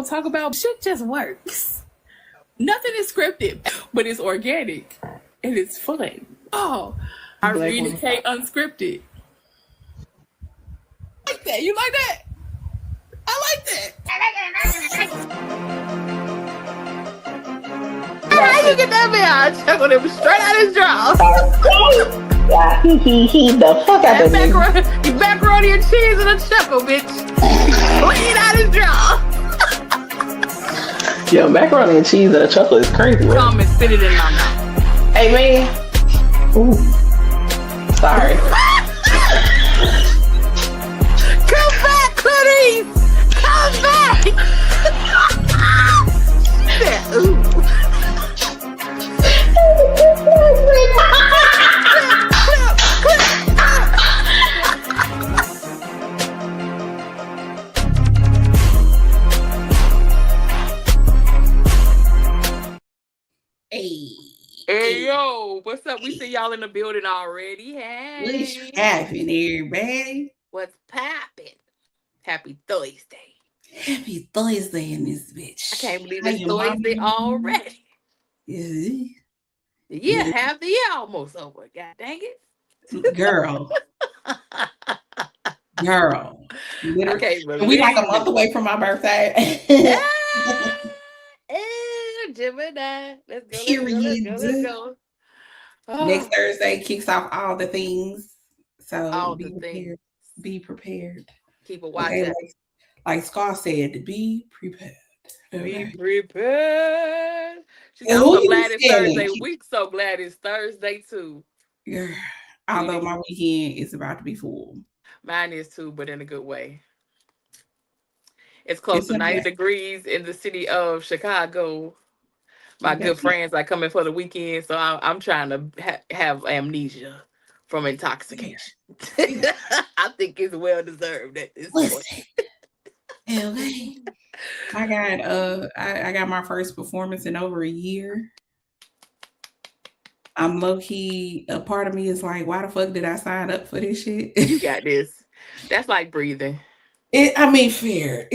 talk about shit just works. Nothing is scripted, but it's organic and it's fun. Oh, Irene K unscripted. Like that? You like that? I like that. How you get that man? I chuckled him straight out his jaw. Yeah, he the fuck out of me. Macaroni and cheese and a chuckle, bitch. Clean out his jaw. Yo, macaroni and cheese and a chuckle is crazy. Come and spit it in my mouth. Hey, man. Ooh. Sorry. Come back, Clarice. Come back. Ooh. Hey, yo, what's up? We see y'all in the building already. Hey. What's happening, everybody? What's poppin'? Happy Thursday. Happy Thursday in this bitch. I can't believe it's Thursday already. Yeah. Yeah, half the year almost over. God dang it. Girl. Girl. Okay, we like a month away from my birthday. Gemini. Let's go. Period. Let's go. Oh. Next Thursday kicks off all the things. So all be the prepared. things. Be prepared. Keep a watch okay, out. like Scar said, be prepared. Be prepared. I'm so glad it's Thursday. We so glad it's Thursday too. Yeah. Although my weekend is about to be full. Mine is too, but in a good way. It's close to 90 degrees in the city of Chicago. My good friends are coming for the weekend, so I'm trying to have amnesia from intoxication. I think it's well deserved at this point. LA. I got my first performance in over a year. I'm low key. A part of me is like, why the fuck did I sign up for this shit? You got this. That's like breathing. Fair.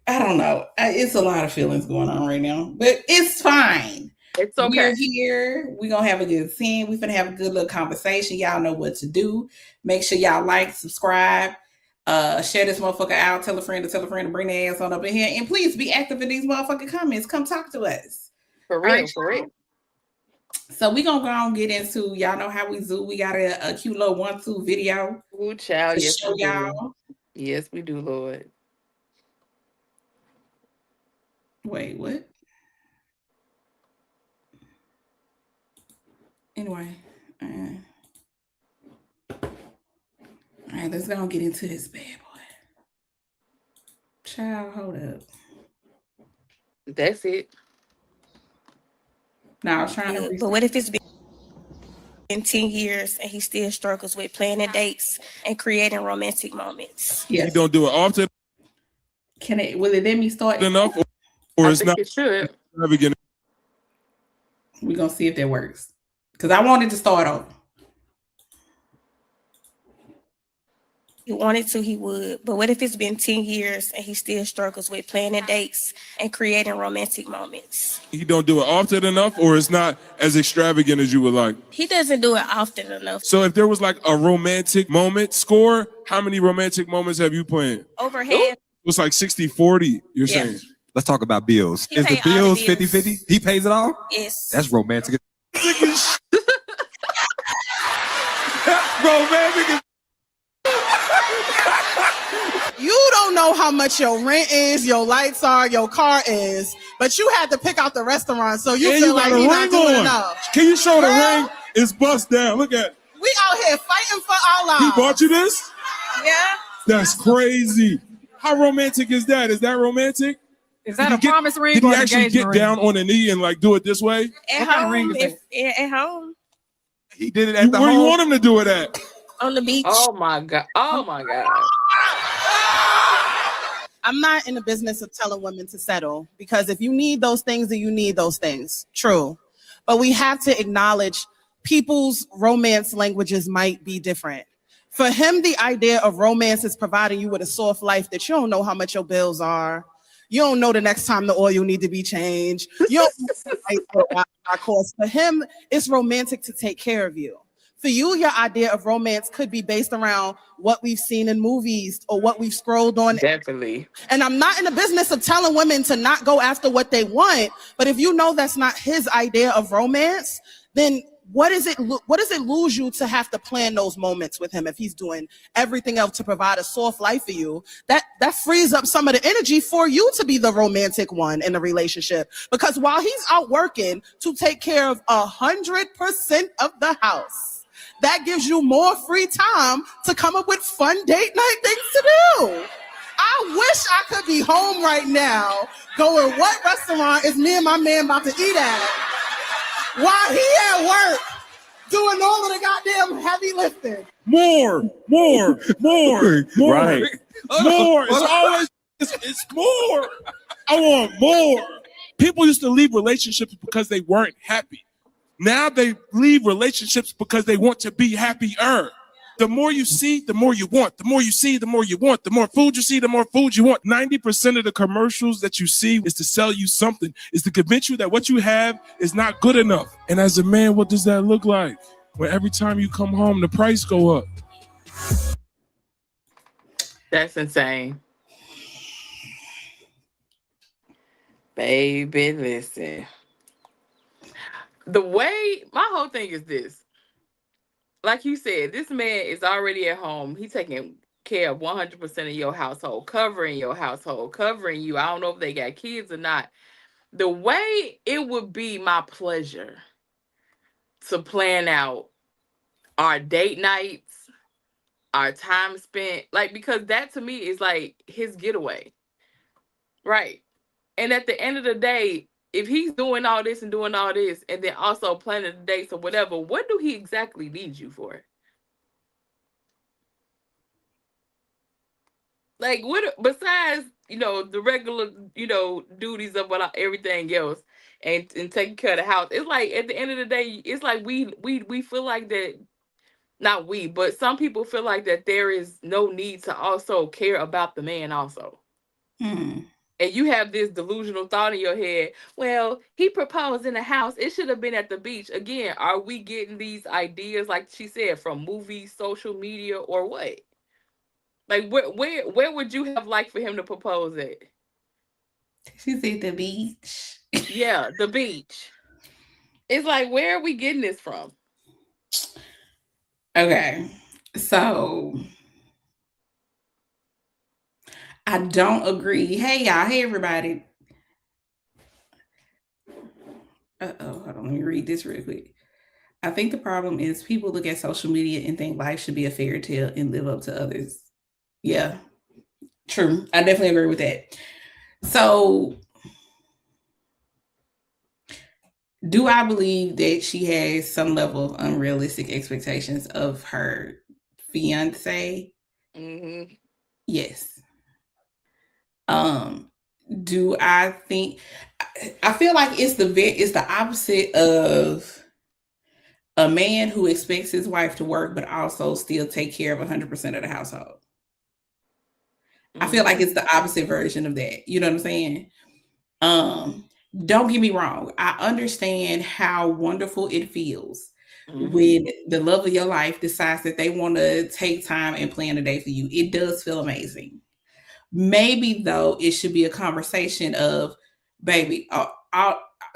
I don't know. It's a lot of feelings going on right now, but it's fine. It's okay. We're here. We're going to have a good scene. We're going to have a good little conversation. Y'all know what to do. Make sure y'all like, subscribe, share this motherfucker out. Tell a friend to bring their ass on up in here. And please be active in these motherfucking comments. Come talk to us. For real, for real. So we're going to go and get into, y'all know how we do. We got a cute little 1-2 video. Ooh, child. Yes, show y'all. Yes, we do, Lord. Wait, what? Anyway. All right, let's go and get into this bad boy. Child, hold up. That's it. Now I was trying to... But what if it's been 10 years and he still struggles with planning dates and creating romantic moments? Yes. You don't do it often. Will it let me start enough, or it's not? It should. We're gonna see if that works. Because I wanted to start over. He wanted to, he would. But what if it's been 10 years and he still struggles with planning dates and creating romantic moments? You don't do it often enough, or it's not as extravagant as you would like? He doesn't do it often enough. So if there was like a romantic moment score, how many romantic moments have you planned? Over half. It's like 60-40, you're saying. Let's talk about bills. Is the bills 50-50? He pays it all? Yes. That's romantic. Romantic. You don't know how much your rent is, your lights are, your car is, but you had to pick out the restaurant, so you feel like you're not doing enough. Can you show the ring? It's bust down. Look at it. We out here fighting for our lives. He bought you this? Yeah. That's crazy. How romantic is that? Is that romantic? Is that a promise ring? Did he actually get down on a knee and like do it this way? At home. At home. He did it at the Where home. you want him to do it at? On the beach. Oh my God. Oh my God. I'm not in the business of telling women to settle, because if you need those things, then you need those things. True. But we have to acknowledge people's romance languages might be different. For him, the idea of romance is providing you with a soft life that you don't know how much your bills are. You don't know the next time the oil need to be changed. You don't know what cost. For him, it's romantic to take care of you. For you, your idea of romance could be based around what we've seen in movies or what we've scrolled on. Definitely. And I'm not in the business of telling women to not go after what they want, but if you know that's not his idea of romance, then what does it lose you to have to plan those moments with him if he's doing everything else to provide a soft life for you? That frees up some of the energy for you to be the romantic one in the relationship. Because while he's out working to take care of 100% of the house, that gives you more free time to come up with fun date night things to do. I wish I could be home right now going, what restaurant is me and my man about to eat at? While he at work doing all of the goddamn heavy lifting. More. Right. More. It's more. I want more. People used to leave relationships because they weren't happy. Now they leave relationships because they want to be happier. The more you see, the more you want. The more you see, the more you want. The more food you see, the more food you want. 90% of the commercials that you see is to sell you something, is to convince you that what you have is not good enough. And as a man, what does that look like? When every time you come home, the price go up. That's insane. Baby, listen. The way, my whole thing is this. Like you said, this man is already at home. He's taking care of 100% of your household, covering your household, covering you. I don't know if they got kids or not. The way it would be my pleasure to plan out our date nights, our time spent, like, because that to me is like his getaway. Right. And at the end of the day, if he's doing all this and then also planning the dates or whatever, what do he exactly need you for? Like, what besides, the regular, duties of everything else and taking care of the house? It's like at the end of the day, it's like we feel like that, not we, but some people feel like that there is no need to also care about the man also. And you have this delusional thought in your head, well, he proposed in the house. It should have been at the beach. Again, are we getting these ideas, like she said, from movies, social media, or what? Like, where would you have liked for him to propose at? She said the beach. Yeah, the beach. It's like, where are we getting this from? Okay, so I don't agree. Hey, y'all. Hey, everybody. Hold on. Let me read this real quick. I think the problem is people look at social media and think life should be a fairy tale and live up to others. Yeah, true. I definitely agree with that. So, do I believe that she has some level of unrealistic expectations of her fiance? Mm-hmm. Yes. Do I think? I feel like it's the opposite of a man who expects his wife to work but also still take care of 100% of the household. Mm-hmm. I feel like it's the opposite version of that. You know what I'm saying? Don't get me wrong. I understand how wonderful it feels when the love of your life decides that they want to take time and plan a day for you. It does feel amazing. Maybe, though, it should be a conversation of, baby,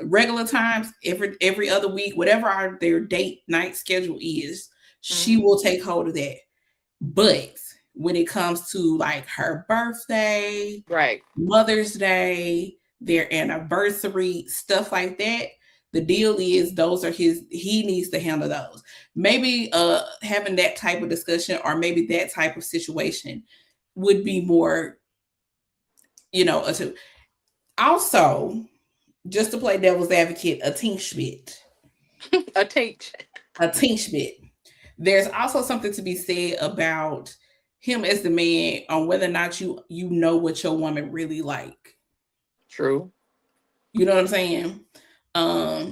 regular times, every other week, whatever their date night schedule is, she will take hold of that. But when it comes to like her birthday, right, Mother's Day, their anniversary, stuff like that, the deal is those are he needs to handle those. Maybe having that type of discussion or maybe that type of situation would be more, also, just to play devil's advocate, a teensche bit. A teensche bit. There's also something to be said about him as the man on whether or not you know what your woman really like. True. You know what I'm saying? I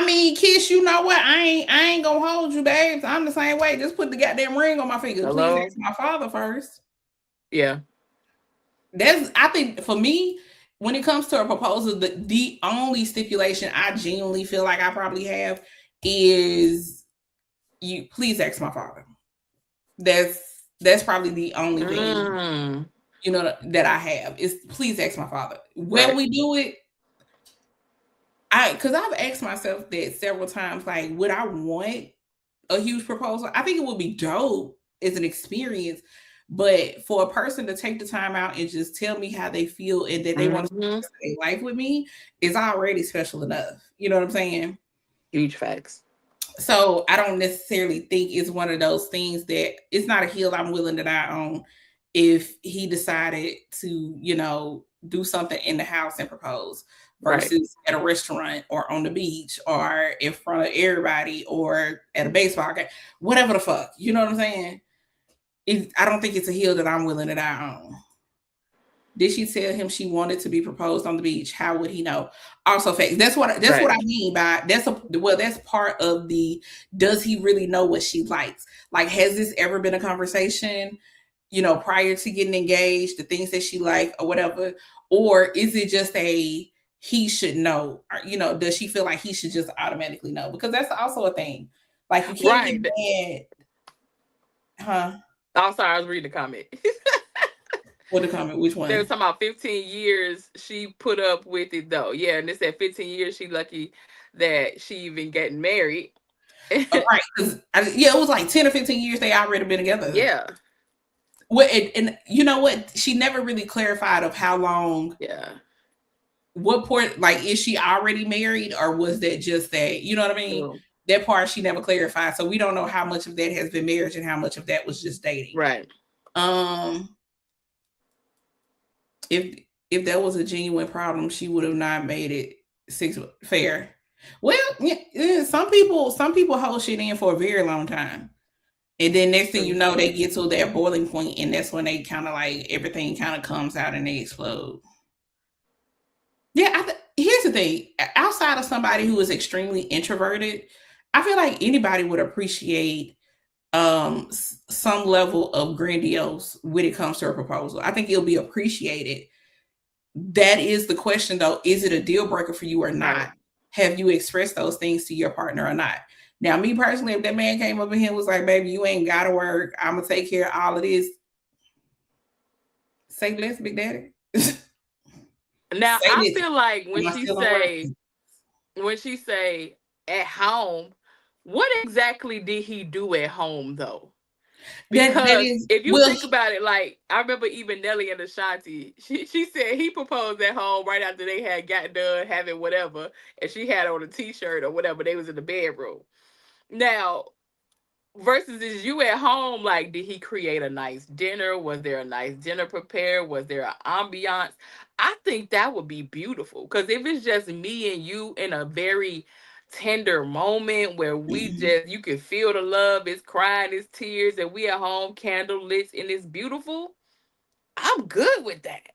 mean, Kiss, you know what? I ain't gonna hold you, babes. I'm the same way. Just put the goddamn ring on my finger. Hello? Please ask my father first. Yeah. I think for me, when it comes to a proposal, the only stipulation I genuinely feel like I probably have is you please ask my father. That's probably the only thing that I have is please ask my father. When we do it, because I've asked myself that several times, like, would I want a huge proposal? I think it would be dope as an experience. But for a person to take the time out and just tell me how they feel and that they want to spend their life with me is already special enough. You know what I'm saying? Huge facts. So I don't necessarily think it's one of those things that it's not a hill I'm willing to die on if he decided to, do something in the house and propose versus at a restaurant or on the beach or in front of everybody or at a baseball game, whatever the fuck. You know what I'm saying? I don't think it's a hill that I'm willing to die on. Did she tell him she wanted to be proposed on the beach? How would he know? Also, facts. That's what I mean by that's part of the. Does he really know what she likes? Like, has this ever been a conversation? Prior to getting engaged, the things that she likes or whatever, or is it just a he should know? Or, does she feel like he should just automatically know? Because that's also a thing. Like you can't get mad, huh? I'm sorry, I was reading the comment. What the comment? Which one? They were talking about 15 years she put up with it though. Yeah, and it said 15 years she lucky that she even getting married. Right. It was like 10 or 15 years they already been together. Yeah. Well, and you know what? She never really clarified of how long. Yeah. What part, like, is she already married or was that just that? You know what I mean? True. That part she never clarified. So we don't know how much of that has been marriage and how much of that was just dating. Right. If that was a genuine problem, she would have not made it 6 fair. Well, yeah, some people hold shit in for a very long time. And then next thing you know, they get to their boiling point, and that's when they kind of like everything kind of comes out and they explode. Yeah, here's the thing. Outside of somebody who is extremely introverted, I feel like anybody would appreciate some level of grandiose when it comes to a proposal. I think it'll be appreciated. That is the question, though. Is it a deal breaker for you or not? Have you expressed those things to your partner or not? Now, me personally, if that man came up in here and was like, baby, you ain't got to work. I'm going to take care of all of this. Say less, Big Daddy. Now, I feel like when she say at home, what exactly did he do at home, though? Because if you think about it, like, I remember even Nelly and Ashanti, she said he proposed at home right after they had got done having whatever, and she had on a t-shirt or whatever. They was in the bedroom. Now, versus is you at home, like, did he create a nice dinner? Was there a nice dinner prepared? Was there an ambiance? I think that would be beautiful. Because if it's just me and you in a very tender moment where we just, you can feel the love, it's crying, it's tears, and we at home, candle lit, and it's beautiful, I'm good with that.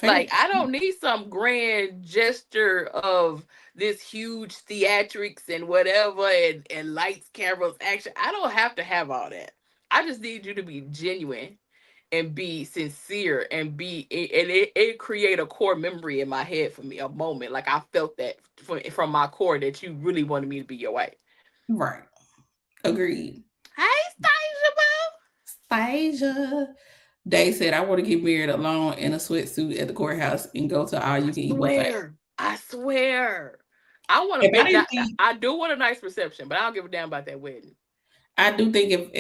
Like, I don't need some grand gesture of this huge theatrics and whatever and lights, cameras, action. I don't have to have all that. I just need you to be genuine and be sincere and it create a core memory in my head for me, a moment. Like, I felt that from my core that you really wanted me to be your wife. Right. Agreed. Hey, Stasia. They said, I want to get married alone in a sweatsuit at the courthouse and go to all you can eat buffet. I swear. I want to. I do want a nice reception, but I don't give a damn about that wedding. I do think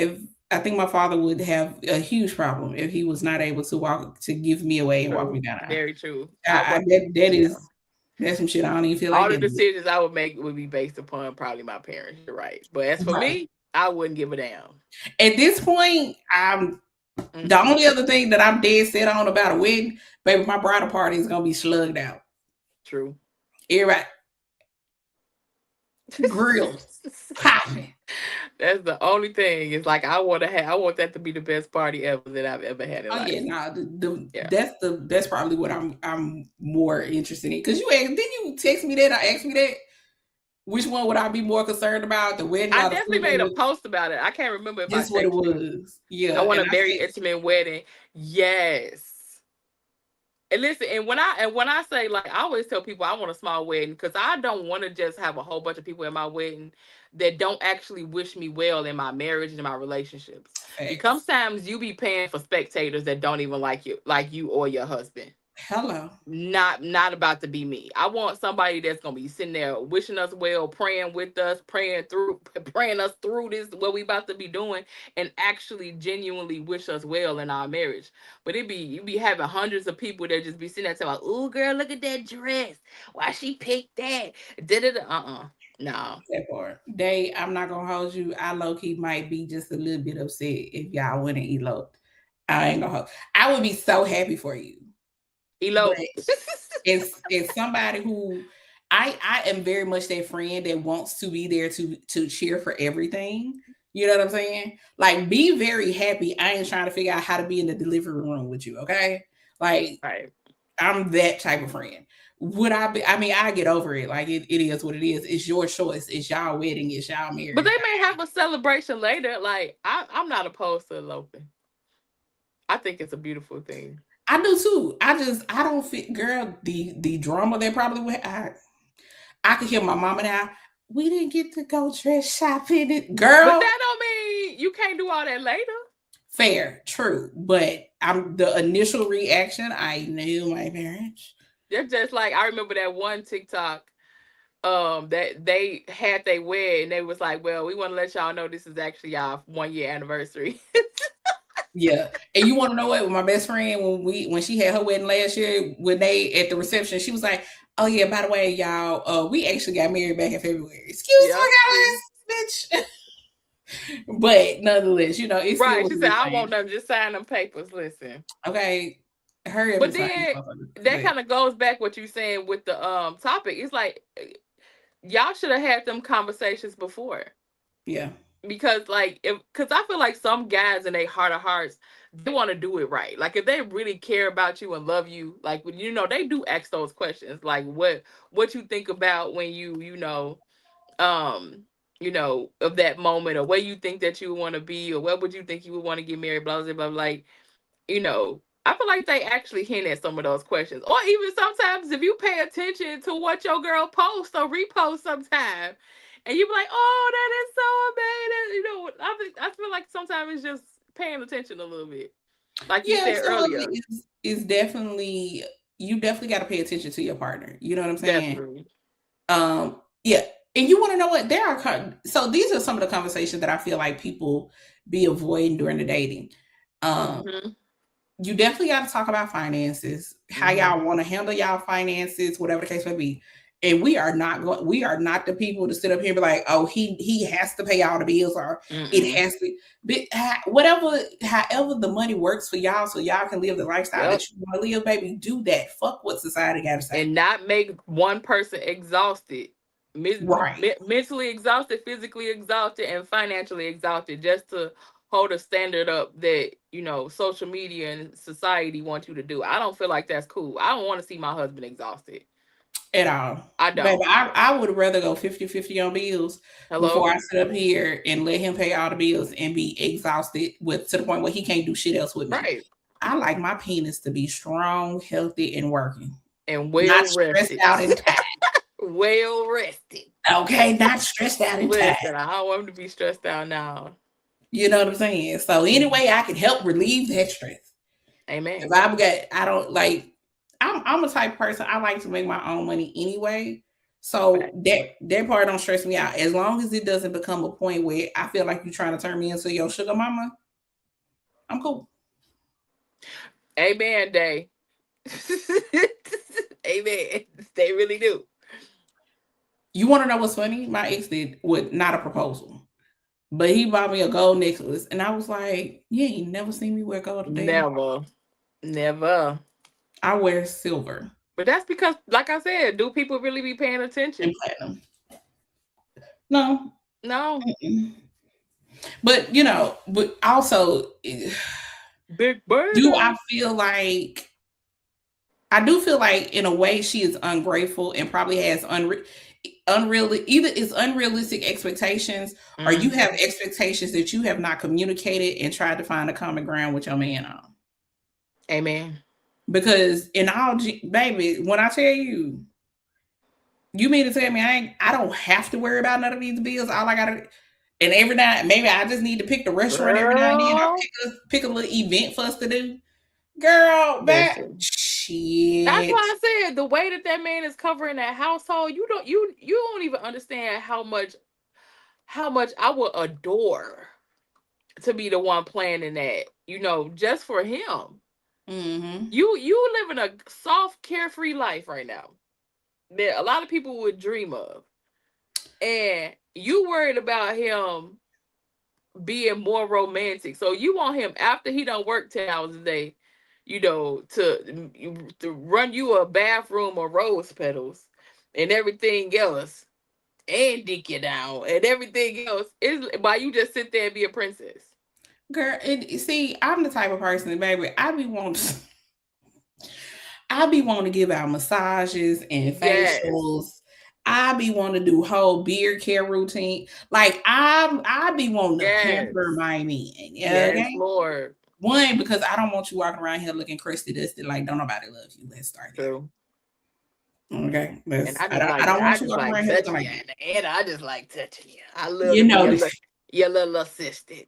I think my father would have a huge problem if he was not able to give me away and walk me down. Very true. That's some shit I don't even feel like. All the decisions I would make would be based upon probably my parents. You're right. But as for me, I wouldn't give a damn. At this point, the only other thing that I'm dead set on about a wedding, baby, my bridal party is gonna be slugged out. True. Everybody. Grilled. Popping. That's the only thing. It's like I want that to be the best party ever that I've ever had in life. That's probably what I'm more interested in. Because didn't you text me that or ask me that? Which one would I be more concerned about? The wedding? I definitely made a post about it. I can't remember if that's what it was. Yeah. I want a very intimate wedding. Yes. And listen, and when I say, like, I always tell people I want a small wedding because I don't want to just have a whole bunch of people in my wedding that don't actually wish me well in my marriage and in my relationships. Because sometimes you be paying for spectators that don't even like you or your husband. Hello. Not about to be me. I want somebody that's gonna be sitting there wishing us well, praying with us, praying us through this, what we about to be doing, and actually genuinely wish us well in our marriage. But you be having hundreds of people that just be sitting there talking about, "Ooh, girl, look at that dress. Why she picked that?" No. That part. I'm not gonna hold you. I low-key might be just a little bit upset if y'all went and eloped. I ain't gonna hold. I would be so happy for you. Elope. It's somebody who I am very much that friend that wants to be there to cheer for everything. You know what I'm saying? Like, be very happy. I ain't trying to figure out how to be in the delivery room with you, okay? Like, right. I'm that type of friend. Would I be? I mean, I get over it. Like, it is what it is. It's your choice. It's y'all wedding. It's y'all marriage. But they may have a celebration later. Like, I'm not opposed to eloping. I think it's a beautiful thing. I do too. I don't fit, girl. The drama that probably went. I could hear my mama now. We didn't get to go dress shopping, girl. But that don't mean you can't do all that later. Fair, true. But the initial reaction. I knew my marriage. They're just like, I remember that one TikTok that they had their wedding, and they was like, well, we want to let y'all know this is actually our 1 year anniversary. Yeah. And you want to know what? With my best friend, when she had her wedding last year, when they at the reception, she was like, "Oh yeah, by the way, y'all, we actually got married back in February." Excuse me, guys, bitch. But nonetheless, it's right. She said, "I want them just sign them papers." Listen, okay. Hurry up. But then that kind of goes back what you're saying with the topic. It's like y'all should have had them conversations before. Yeah. Because I feel like some guys in their heart of hearts, they want to do it right. Like, if they really care about you and love you, like, they do ask those questions, like what you think about when of that moment, or where you think that you want to be, or what would you think you would want to get married, blah blah blah. Like, I feel like they actually hint at some of those questions, or even sometimes if you pay attention to what your girl posts or reposts sometime. And you be like, "Oh, that is so amazing." I feel like sometimes it's just paying attention a little bit. Like you said earlier. It's definitely, you definitely got to pay attention to your partner. You know what I'm saying? Definitely. Yeah. And you want to know what? So these are some of the conversations that I feel like people be avoiding during the dating. You definitely got to talk about finances, how y'all want to handle y'all finances, whatever the case may be. And we are not the people to sit up here and be like, "Oh, he has to pay all the bills," or it has to be however the money works for y'all, so y'all can live the lifestyle that you want to live, baby. Do that. Fuck what society got to say. And not make one person exhausted. Right. Mentally exhausted, physically exhausted, and financially exhausted, just to hold a standard up that, social media and society want you to do. I don't feel like that's cool. I don't want to see my husband exhausted. At all. I don't. Baby, I would rather go 50-50 on bills before I sit up here and let him pay all the bills and be exhausted to the point where he can't do shit else with me. Right. I like my penis to be strong, healthy, and working. And well not rested. Stressed out and tired. Well rested. Okay, not stressed out and tired. Listen, I don't want him to be stressed out now. You know what I'm saying? So anyway, I can help relieve that stress. Amen. I'm a type of person, I like to make my own money anyway. So that part don't stress me out. As long as it doesn't become a point where I feel like you're trying to turn me into your sugar mama, I'm cool. Amen, Day. Amen. They really do. You want to know what's funny? My ex did with not a proposal, but he bought me a gold necklace. And I was like, you ain't never seen me wear gold today. Never. I wear silver. But that's because, like I said, do people really be paying attention? And platinum. No. Mm-mm. But, but also, Big Bird. I do feel like in a way she is ungrateful and probably has unrealistic expectations, or you have expectations that you have not communicated and tried to find a common ground with your man on. Amen. Because baby, when I tell you, you mean to tell me I don't have to worry about none of these bills? All I gotta, and every night, maybe I just need to pick the restaurant every now and then, or pick a little event for us to do. Girl, shit. That's why I said the way that man is covering that household, you don't even understand how much I would adore to be the one planning that, just for him. Mm-hmm. You living a soft, carefree life right now that a lot of people would dream of, and you worried about him being more romantic. So you want him, after he don't work 10 hours a day, to run you a bathroom of rose petals and everything else, and dick you down and everything else, is why you just sit there and be a princess. Girl, see, I'm the type of person, baby, I be wanting to give out massages and facials. Yes. I be wanting to do whole beard care routine. Like I be wanting to pamper my man. Yes, okay? Lord. One, because I don't want you walking around here looking crusty dusty like don't nobody love you. Let's start there. Okay. I don't want you walking around here looking like that. And I just like touching you. I love your little assistant.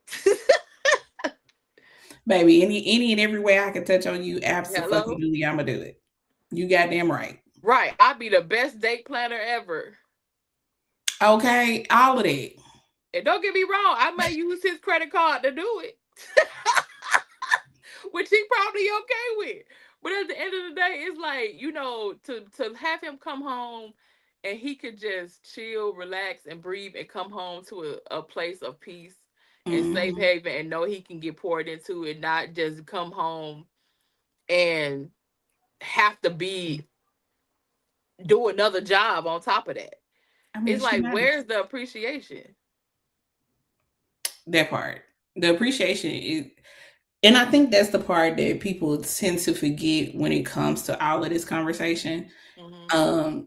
Baby, any and every way I can touch on you, absolutely, I'm gonna do it. You goddamn right. Right. I'll be the best date planner ever. Okay, all of that. And don't get me wrong, I might use his credit card to do it. Which he probably okay with. But at the end of the day, it's like, to have him come home and he could just chill, relax, and breathe and come home to a place of peace and safe haven and know he can get poured into and not just come home and have to do another job on top of that. I mean, it's like, where's the appreciation? That part. The appreciation is, and I think that's the part that people tend to forget when it comes to all of this conversation. Mm-hmm.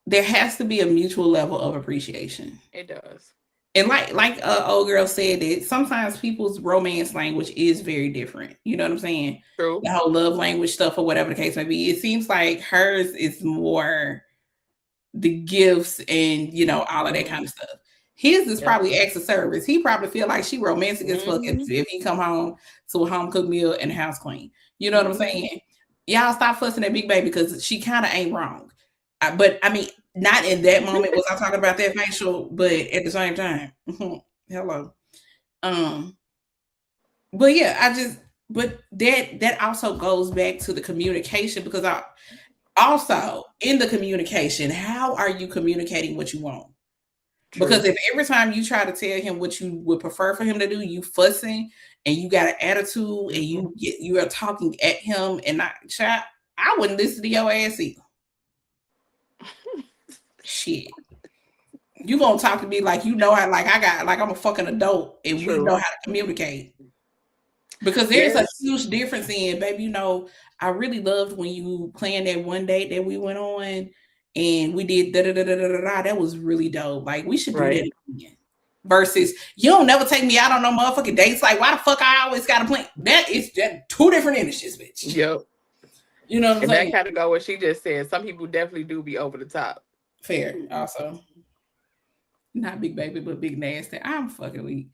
There has to be a mutual level of appreciation. It does. And like old girl said, that sometimes people's romance language is very different. You know what I'm saying? True. The whole love language stuff or whatever the case may be. It seems like hers is more the gifts and, all of that kind of stuff. His is probably acts of service. He probably feel like she romantic as fuck if he come home to a home cooked meal and a house clean. You know what I'm saying? Y'all stop fussing at Big Baby because she kind of ain't wrong. But I mean, not in that moment was I talking about that facial, but at the same time, hello. But yeah, but that also goes back to the communication, because also in the communication, how are you communicating what you want? True. Because if every time you try to tell him what you would prefer for him to do, you fussing and you got an attitude and you are talking at him and not, child, I wouldn't listen to your ass either. Shit. You gonna talk to me like I'm a fucking adult and True. We know how to communicate. Because there's a huge difference in, baby, I really loved when you planned that one date that we went on and we did da-da-da-da-da-da. That was really dope. Like, we should do that again. Versus, you don't never take me out on no motherfucking dates. Like, why the fuck I always got to plan? That is just two different energies, bitch. Yep. You know what I'm saying? And that kind of go what she just said. Some people definitely do be over the top. Fair, also. Not Big Baby, but Big Nasty. I'm fucking weak.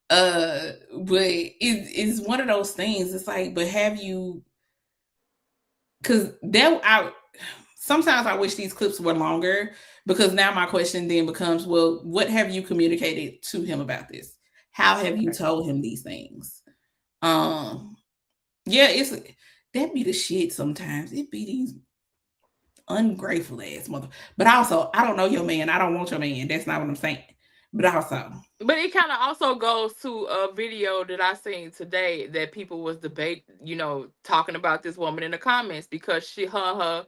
But it's one of those things. It's like, but have you? Because sometimes I wish these clips were longer, because now my question then becomes, well, what have you communicated to him about this? How have you told him these things? That be the shit sometimes. It be these ungrateful ass mother. But also, I don't know your man. I don't want your man. That's not what I'm saying. But it kind of also goes to a video that I seen today that people was talking about this woman in the comments, because her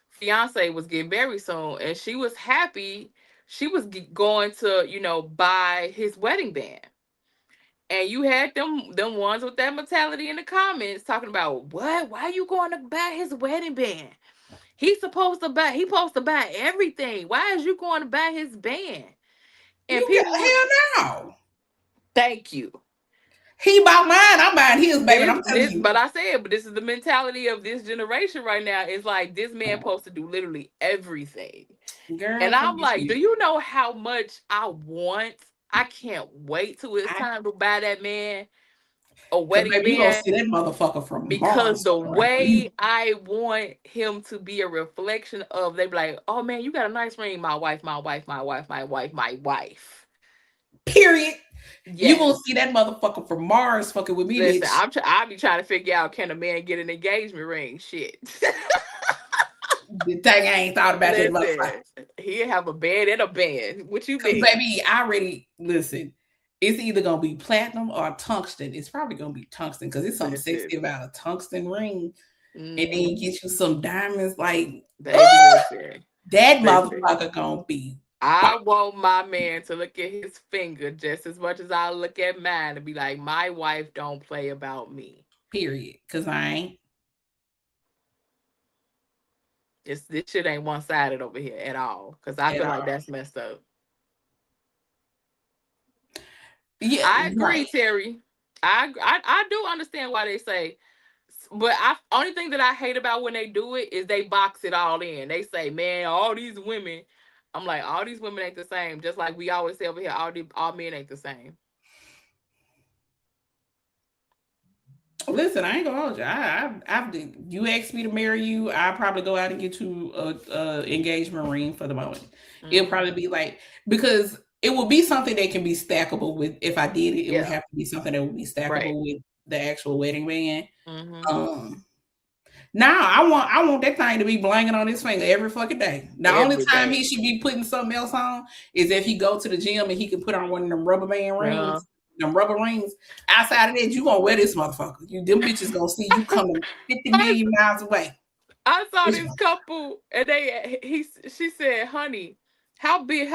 fiance was getting married soon, and she was happy. She was going to, buy his wedding band. And you had them ones with that mentality in the comments talking about, what? Why are you going to buy his wedding band? He's supposed to buy everything. Why is you going to buy his band? And hell no. Thank you. He bought mine. I'm buying his, baby. And I'm telling you. But I said, but this is the mentality of this generation right now. It's like this man supposed to do literally everything. Girl, and I'm like, do you know how much I want? I can't wait till it's time to buy that man a wedding band. You gonna see that motherfucker from because the way I want him to be a reflection of, they be like, oh man, you got a nice ring, my wife. Period. Yes. You gonna see that motherfucker from Mars fucking with me. Listen, I be trying to figure out, can a man get an engagement ring? Shit. The thing I ain't thought about that motherfucker. He'll have a bed and a band. What you mean? Baby, I already listen. It's either gonna be platinum or tungsten. It's probably gonna be tungsten because it's something sexy about a tungsten ring. And then you get you some diamonds like that motherfucker gonna be. I want my man to look at his finger just as much as I look at mine and be like, my wife don't play about me. Period. Cause I ain't. This shit ain't one-sided over here at all. Cause I feel like that's messed up. Yeah, I agree, Terry. I do understand why they say, but only thing that I hate about when they do it is they box it all in. They say, man, all these women. I'm like, all these women ain't the same. Just like we always say over here, all men ain't the same. Listen, I ain't gonna hold you. You asked me to marry you, I'll probably go out and get you a engagement ring for the moment. Mm-hmm. It'll probably be like, because it will be something that can be stackable with. If I did it, it would have to be something that would be stackable with the actual wedding band. Mm-hmm. Now I want that thing to be blanging on his finger every fucking day. The only time he should be putting something else on is if he go to the gym and he can put on one of them rubber band rings. Them rubber rings. Outside of that, you gonna wear this motherfucker. Them bitches gonna see you coming 50 million miles away. I saw this couple and she said, honey, how big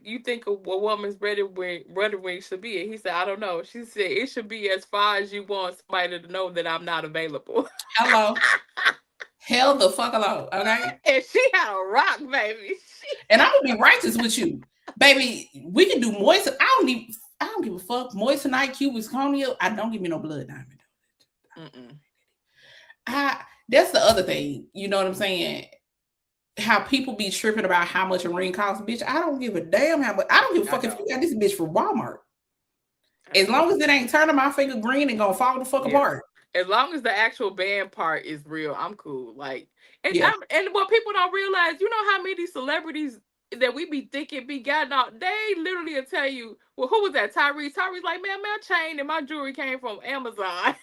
you think a woman's wedding ring should be? And he said, I don't know. She said, it should be as far as you want somebody to know that I'm not available. Hello. Hell the fuck hello. Okay. And she had a rock, baby. And I'm gonna be righteous with you. Baby, we can do moist. I don't give a fuck. Moisten IQ is cornea. I don't give me no blood diamond. That's the other thing. You know what I'm saying? How people be tripping about how much a ring costs, bitch. I don't give a damn how much. I don't give a fuck if you got this bitch from Walmart. As long as it ain't turning my finger green and gonna fall the fuck apart. As long as the actual band part is real, I'm cool. Like, and what people don't realize, you know how many celebrities that we be thinking be gotten out, they literally will tell you, well, who was that? Tyrese like, man, my chain and my jewelry came from Amazon.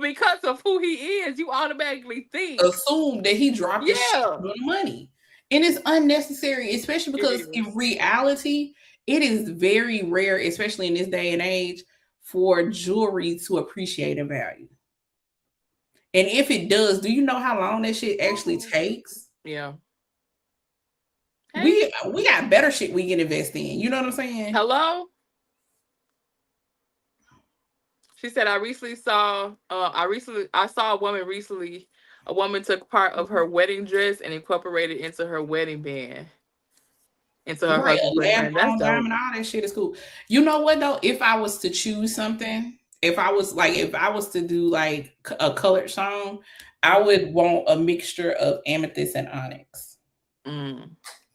Because of who he is, you automatically assume that he dropped the money. And it's unnecessary, especially because in reality, it is very rare, especially in this day and age, for jewelry to appreciate in value. And if it does, do you know how long that shit actually takes? Yeah. Hey. We got better shit we can invest in. You know what I'm saying? Hello? She said, I saw a woman recently. A woman took part of her wedding dress and incorporated into her wedding band. Into her husband's wedding band. That's diamond, all that shit is cool. You know what though? If I was to choose something, if I was to do like a colored song, I would want a mixture of amethyst and onyx.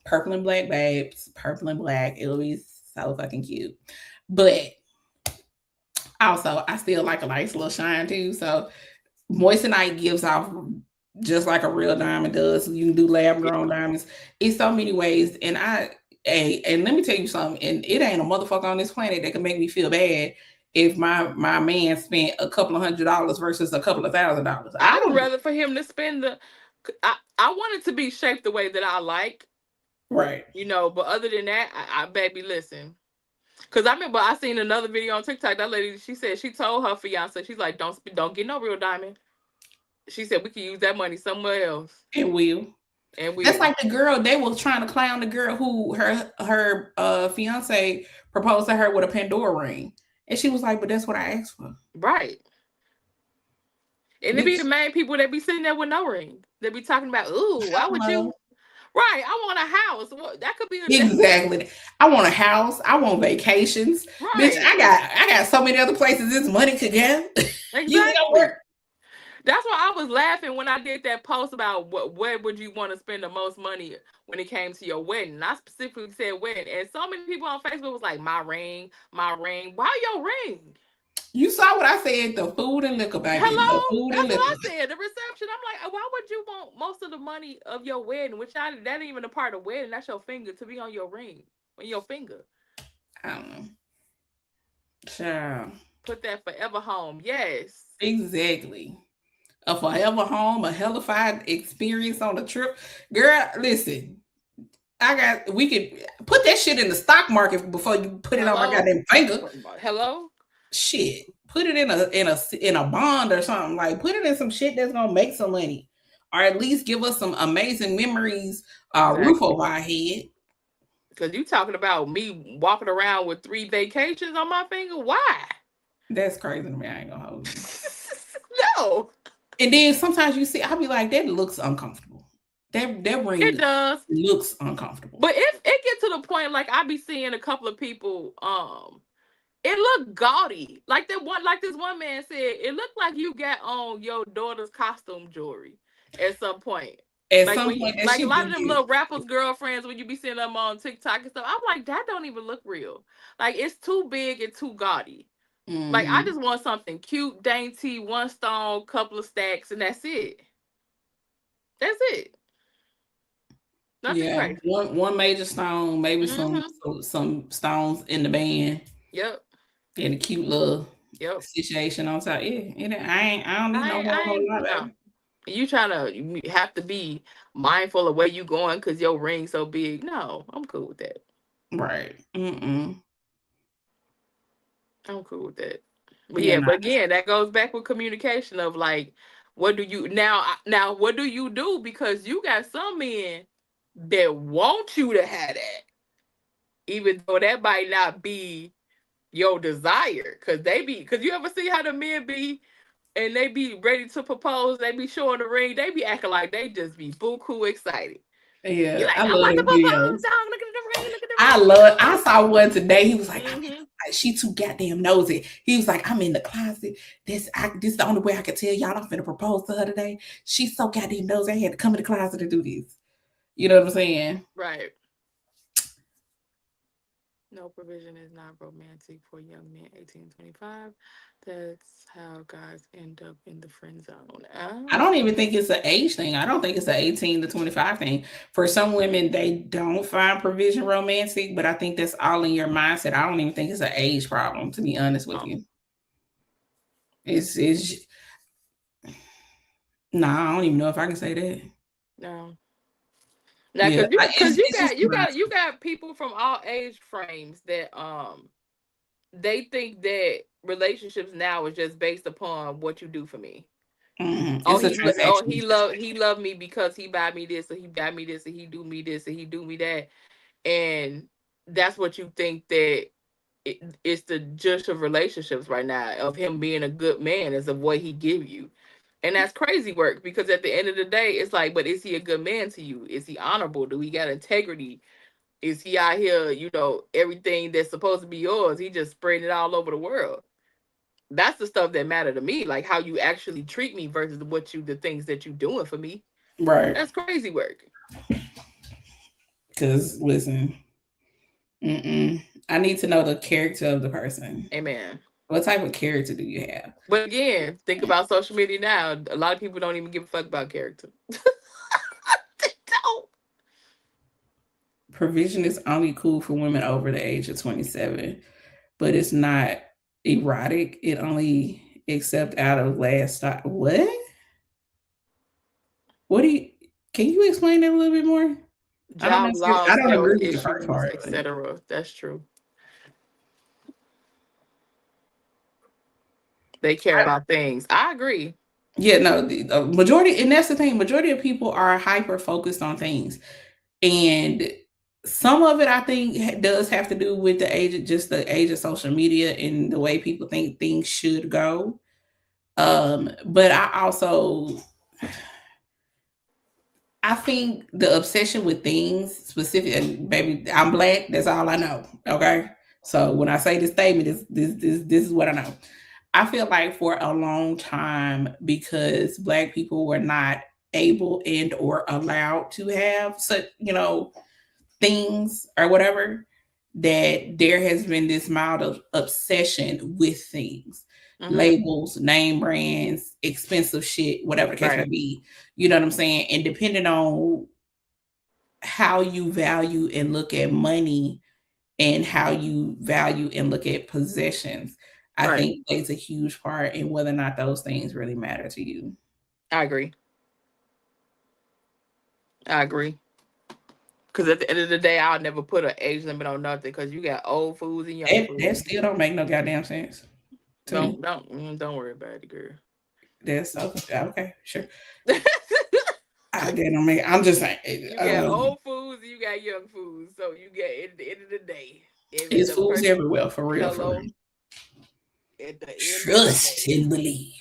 Purple and black, babes. Purple and black. It'll be so fucking cute. But also, I still like a nice little shine too. So moissanite gives off just like a real diamond does. You can do lab grown diamonds. It's so many ways. And let me tell you something. And it ain't a motherfucker on this planet that can make me feel bad if my man spent a couple of $100 versus a couple of $1,000. I would rather for him to spend I want it to be shaped the way that I like. Right. You know, but other than that, I baby, listen. Because I remember I seen another video on TikTok. That lady, she said she told her fiance, she's like, don't get no real diamond. She said we can use that money somewhere else. And we'll. That's like the girl, they were trying to clown the girl who her fiance proposed to her with a Pandora ring. And she was like, but that's what I asked for. Right. And it be the main people that be sitting there with no ring. They be talking about, ooh, why would you? Right. I want a house. Well, that could be a Exactly. I want a house. I want vacations. Right. Bitch, I got so many other places this money could go. Exactly. That's why I was laughing when I did that post about where would you want to spend the most money when it came to your wedding. And I specifically said wedding. And so many people on Facebook was like, my ring. Why your ring? You saw what I said, the food and liquor, baby. Hello? The food That's and liquor. what I said. The reception. I'm like, why would you want most of the money of your wedding, which that ain't even a part of wedding. That's your finger to be on your ring. On your finger. I don't know. Child. Put that forever home. Yes. Exactly. A forever home, a hellified experience on the trip. Girl, listen. We could put that shit in the stock market before you put it on my goddamn finger. Hello? Shit. Put it in a bond or something. Like, put it in some shit that's gonna make some money. Or at least give us some amazing memories, roof over our head. Because you talking about me walking around with 3 vacations on my finger? Why? That's crazy to me. I ain't gonna hold you. No. And then sometimes you see, I'll be like, that looks uncomfortable. That ring it does looks uncomfortable. But if it gets to the point, like I be seeing a couple of people, it looked gaudy. Like this one man said, it looked like you got on your daughter's costume jewelry at some point. At like some point, like a lot of them little rappers' girlfriends, when you be seeing them on TikTok and stuff, I'm like, that don't even look real. Like, it's too big and too gaudy. Mm-hmm. Like, I just want something cute, dainty, 1 stone, couple of stacks, and that's it. That's it. Nothing crazy. One major stone, maybe some stones in the band. Yep. And a cute little situation on top. Yeah, I don't need no whole lot. You have to be mindful of where you going because your ring's so big. No, I'm cool with that. Right. I'm cool with that. But but again, that goes back with communication of like, what do you now what do you do? Because you got some men that want you to have that, even though that might not be your desire. Because you ever see how the men be and they be ready to propose, they be showing the ring, they be acting like they just be buku excited. Yeah, like, I love the videos. Look at the ring, I saw one today. He was like, she too goddamn nosy. He was like, I'm in the closet. This is the only way I can tell y'all I'm finna propose to her today. She's so goddamn nosy. I had to come in the closet to do this. You know what I'm saying? Right. No provision is not romantic for young men 18 to 25. That's how guys end up in the friend zone. I don't even think it's an age thing. I don't think it's an 18 to 25 thing. For some women, they don't find provision romantic, but I think that's all in your mindset. I don't even think it's an age problem, to be honest with you. It's I don't even know if I can say that. No. Now, because you got people from all age frames that they think that relationships now is just based upon what you do for me. Mm-hmm. He loved me because he buy me this, or he buy me this, or he do me this, or he do me that, and that's what you think that it's the gist of relationships right now, of him being a good man, is of what he give you. And that's crazy work, because at the end of the day, it's like, but is he a good man to you? Is he honorable? Do he got integrity? Is he out here, everything that's supposed to be yours, he just spreading it all over the world? That's the stuff that matter to me, like how you actually treat me versus the things that you doing for me. Right. That's crazy work. Because, listen, I need to know the character of the person. Amen. What type of character do you have? But again, think about social media now. A lot of people don't even give a fuck about character. They don't. Provision is only cool for women over the age of 27, but it's not erotic. It only accept out of last stop. What? Can you explain that a little bit more? I don't agree with the first part, etc. That's true. They care about things. I agree. Yeah, no, the majority, and that's the thing. Majority of people are hyper focused on things, and some of it I think does have to do with the age of social media and the way people think things should go. But I also, I think the obsession with things specific, and baby, I'm Black. That's all I know. Okay, so when I say this statement, this is what I know. I feel like for a long time, because Black people were not able and or allowed to have such, things or whatever, that there has been this mild of obsession with things, labels, name brands, expensive shit, whatever the case may be. You know what I'm saying? And depending on how you value and look at money and how you value and look at possessions, I think plays a huge part in whether or not those things really matter to you. I agree. Because at the end of the day, I'll never put an age limit on nothing. Because you got old foods and young foods. That still don't make no goddamn sense. Don't worry about it, girl. That's okay, sure. I don't make. I'm just saying. You got old foods and you got young foods. So you get at the end of the day, it's foods everywhere for real. Trust and believe.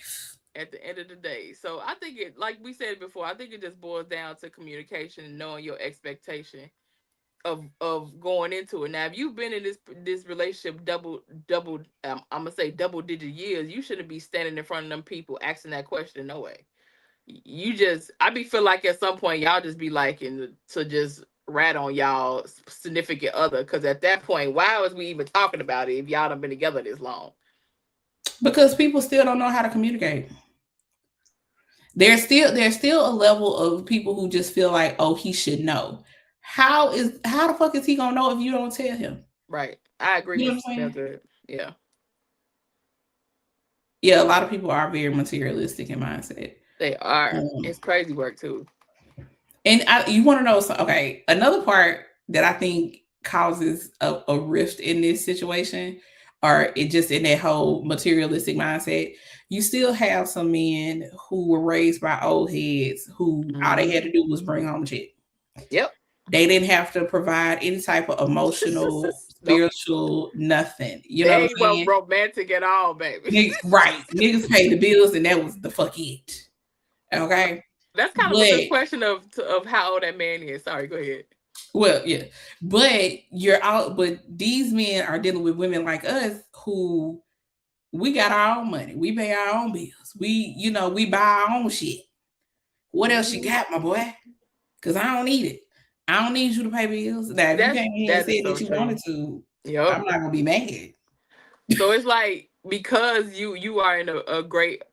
At the end of the day. So I think it, like we said before, I think it just boils down to communication and knowing your expectation of going into it. Now, if you've been in this relationship double I'm gonna say double digit years, you shouldn't be standing in front of them people asking that question. No way. I feel like at some point y'all just be liking to just rat on y'all significant other, because at that point, why was we even talking about it if y'all done been together this long? Because people still don't know how to communicate. There's still a level of people who just feel like, oh, he should know. How the fuck is he gonna know if you don't tell him? Right. I agree. You know what I'm saying? Yeah. Yeah, a lot of people are very materialistic in mindset. They are. It's crazy work too. And you want to know something? Okay, another part that I think causes a rift in this situation, or it just in that whole materialistic mindset, you still have some men who were raised by old heads who all they had to do was bring home a check. Yep. They didn't have to provide any type of emotional, spiritual, nothing. You know what I'm saying? Romantic at all, baby. Right. Niggas paid the bills and that was the fuck it. Okay. That's kind of a good question of how old that man is. Sorry, go ahead. Well, yeah. But these men are dealing with women like us who we got our own money. We pay our own bills. We buy our own shit. What else you got, my boy? Because I don't need it. I don't need you to pay bills. Now, if you came in and said that you wanted to, I'm not gonna be mad. So it's like, because you are in a great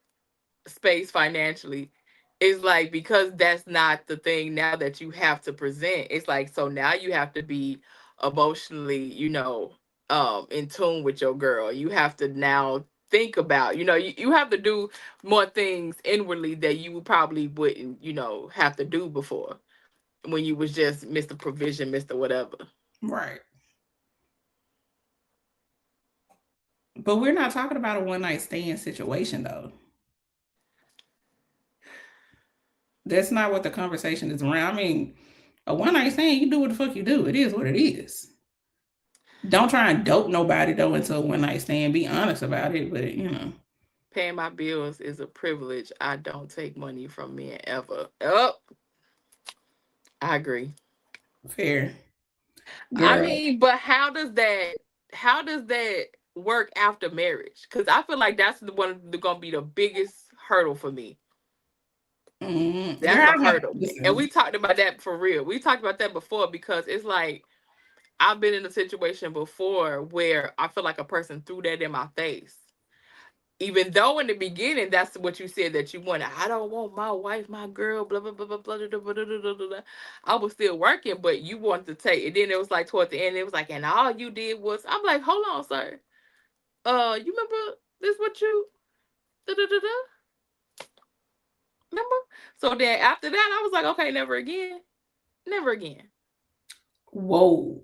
space financially, it's like, because that's not the thing now that you have to present. It's like, so now you have to be emotionally, in tune with your girl. You have to now think about, you have to do more things inwardly that you probably wouldn't, have to do before, when you was just Mr. Provision, Mr. Whatever. Right. But we're not talking about a one-night stand situation, though. That's not what the conversation is around. I mean, a one-night stand, you do what the fuck you do. It is what it is. Don't try and dope nobody, though, into a one-night stand. Be honest about it, but, Paying my bills is a privilege. I don't take money from men ever. Oh, I agree. Fair. Girl. I mean, but how does that work after marriage? Because I feel like that's going to be the biggest hurdle for me. Mm-hmm. That's a hurdle. And we talked about that for real. We talked about that before, because it's like, I've been in a situation before where I feel like a person threw that in my face. Even though in the beginning, that's what you said that you wanted. I don't want my wife, my girl, blah, blah, blah, blah, blah, blah, blah, blah, blah, blah. I was still working, but you wanted to take. And then it was like towards the end, it was like, and all you did was, I'm like, hold on, sir. You remember this what you da-da-da-da? Remember? So then after that, I was like, okay, never again. Never again. Whoa.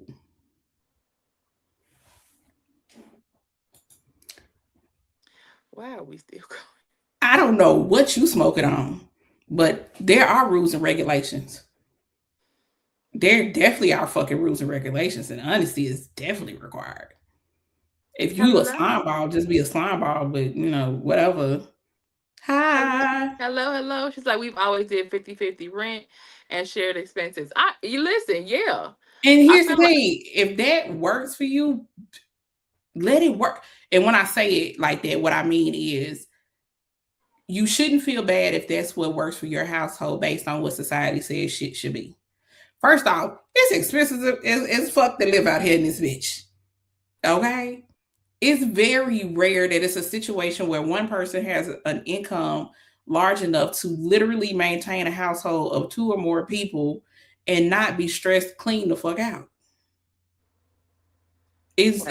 Why are we still going? I don't know what you smoking on, but there are rules and regulations. There definitely are fucking rules and regulations, and honesty is definitely required. If you a slime ball, just be a slime ball, but whatever. Hi. Hello. She's like, we've always did 50-50 rent and shared expenses. You listen, yeah. And here's the thing: if that works for you, let it work. And when I say it like that, what I mean is you shouldn't feel bad if that's what works for your household based on what society says shit should be. First off, it's expensive as fuck to live out here in this bitch. Okay? It's very rare that it's a situation where one person has an income large enough to literally maintain a household of 2 or more people and not be stressed clean the fuck out. It's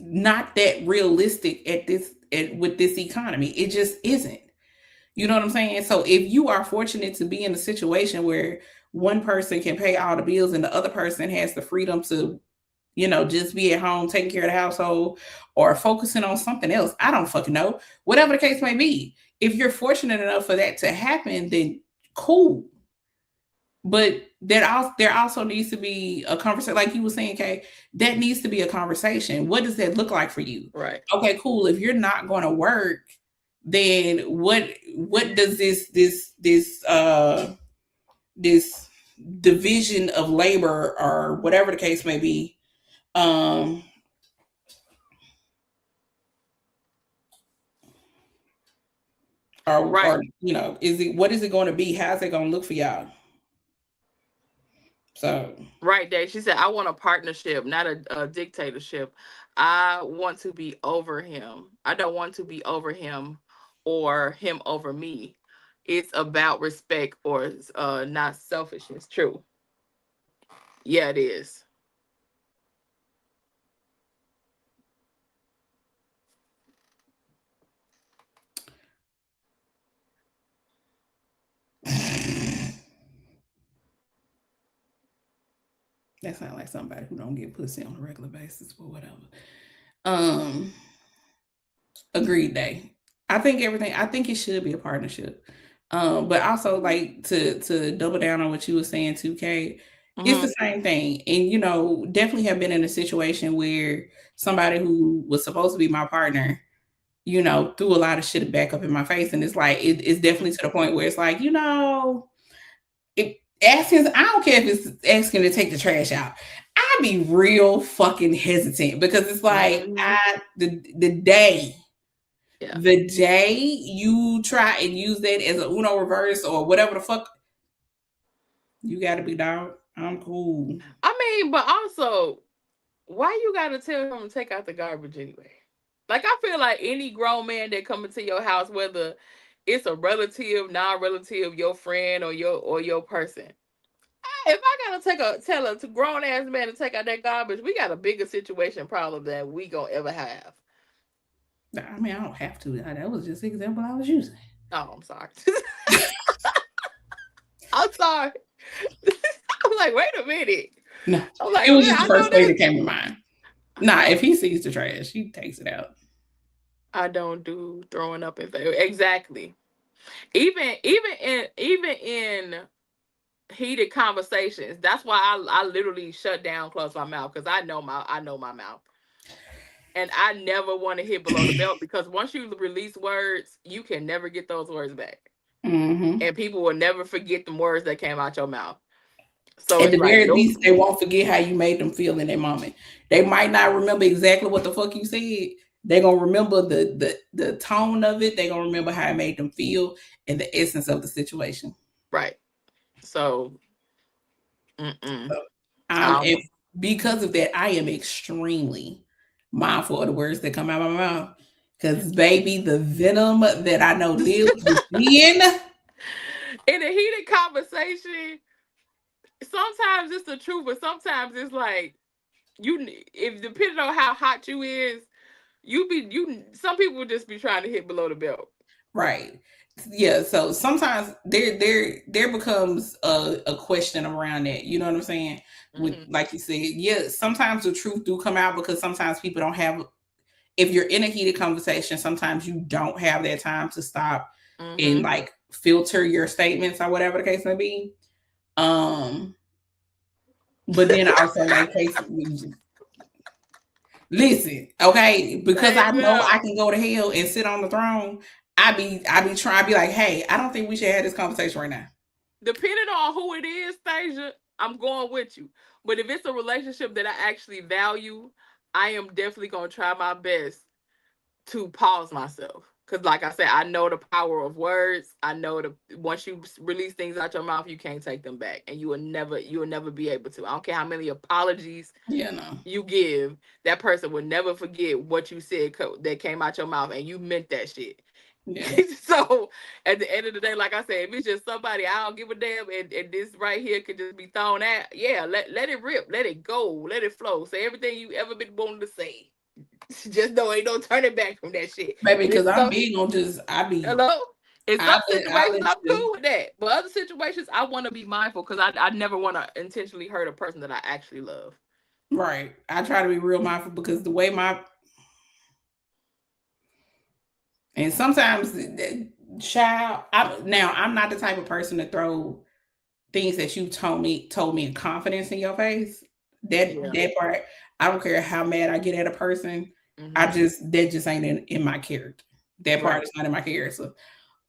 not that realistic with this economy. It just isn't. You know what I'm saying? So if you are fortunate to be in a situation where one person can pay all the bills and the other person has the freedom to, just be at home taking care of the household or focusing on something else, I don't fucking know. Whatever the case may be, if you're fortunate enough for that to happen, then cool. But there also needs to be a conversation, like you were saying, Kay. That needs to be a conversation. What does that look like for you? Right. Okay, cool. If you're not going to work, then what does this division of labor or whatever the case may be, or what is it going to be? How's it going to look for y'all? So right, Dave. She said, I want a partnership, not a dictatorship. I want to be over him. I don't want to be over him or him over me. It's about respect or not selfishness. True. Yeah, it is. That sounds like somebody who don't get pussy on a regular basis, but whatever. Agreed, Day. I think it should be a partnership. But also like to double down on what you were saying, 2K, it's the same thing. And definitely have been in a situation where somebody who was supposed to be my partner, threw a lot of shit back up in my face. And it's like it's definitely to the point where it's like, asking, I don't care if it's asking to take the trash out. I'd be real fucking hesitant because it's like the day you try and use that as a Uno reverse or whatever the fuck, you gotta be down. I'm cool. I mean, but also, why you gotta tell him to take out the garbage anyway? Like, I feel like any grown man that come into your house, whether it's a relative, non-relative, your friend or your person, if I gotta tell a grown ass man to take out that garbage, we got a bigger situation problem than we gonna ever have. I mean, I don't have to. That was just the example I was using. Oh, I'm sorry. I'm sorry. I'm like, wait a minute. No, I'm like, it was just the first thing that came to mind. Nah, if he sees the trash, he takes it out. I don't do throwing up in favor. Exactly. Even in heated conversations, that's why I literally shut down, close my mouth, because I know my mouth. And I never want to hit below the belt because once you release words, you can never get those words back. Mm-hmm. And people will never forget the words that came out your mouth. So at the very least, they won't forget how you made them feel in that moment. They might not remember exactly what the fuck you said. They're going to remember the tone of it. They're going to remember how it made them feel and the essence of the situation. Right. So, because of that, I am extremely mindful of the words that come out of my mouth. Because, baby, the venom that I know lives within. In a heated conversation, sometimes it's the truth, but sometimes it's like, if depending on how hot you is, some people would just be trying to hit below the belt. Right. Yeah. So sometimes there becomes a question around that. You know what I'm saying? Like you said, yeah, sometimes the truth do come out because sometimes people don't have, if you're in a heated conversation, sometimes you don't have that time to stop and like filter your statements or whatever the case may be. But then also like listen, okay, because I know I can go to hell and sit on the throne, I be trying to be like, hey, I don't think we should have this conversation right now. Depending on who it is, Stasia, I'm going with you. But if it's a relationship that I actually value, I am definitely gonna try my best to pause myself. Cause like I said, I know the power of words. I know once you release things out your mouth, you can't take them back, and you will never be able to. I don't care how many apologies you give, that person will never forget what you said that came out your mouth, and you meant that shit. Yeah. So at the end of the day, like I said, if it's just somebody I don't give a damn, and this right here could just be thrown at, yeah, let it rip, let it go, let it flow. Say everything you ever been wanting to say. Just know ain't no turning back from that shit. Baby, because I'm big on hello? In some situations, I'm cool with that. But other situations, I want to be mindful because I never want to intentionally hurt a person that I actually love. Right. I try to be real mindful because the way and sometimes I'm not the type of person to throw things that you told me in confidence in your face. That part, I don't care how mad I get at a person. Mm-hmm. That just ain't in my character. That part is not in my character.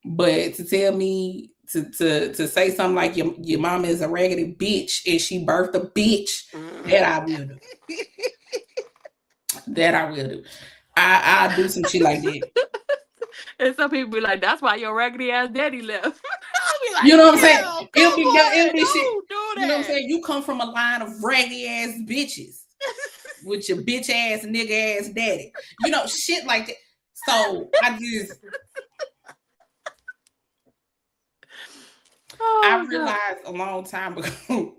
But to tell me to say something like your mama is a raggedy bitch and she birthed a bitch, that I will do. That I will do. I'll do some shit like that. And some people be like, that's why your raggedy ass daddy left. Like, you know what I'm saying? It'll be shit. You know what I'm saying? You come from a line of raggedy ass bitches with your bitch ass nigga ass daddy. You know, shit like that. So I realized a long time ago.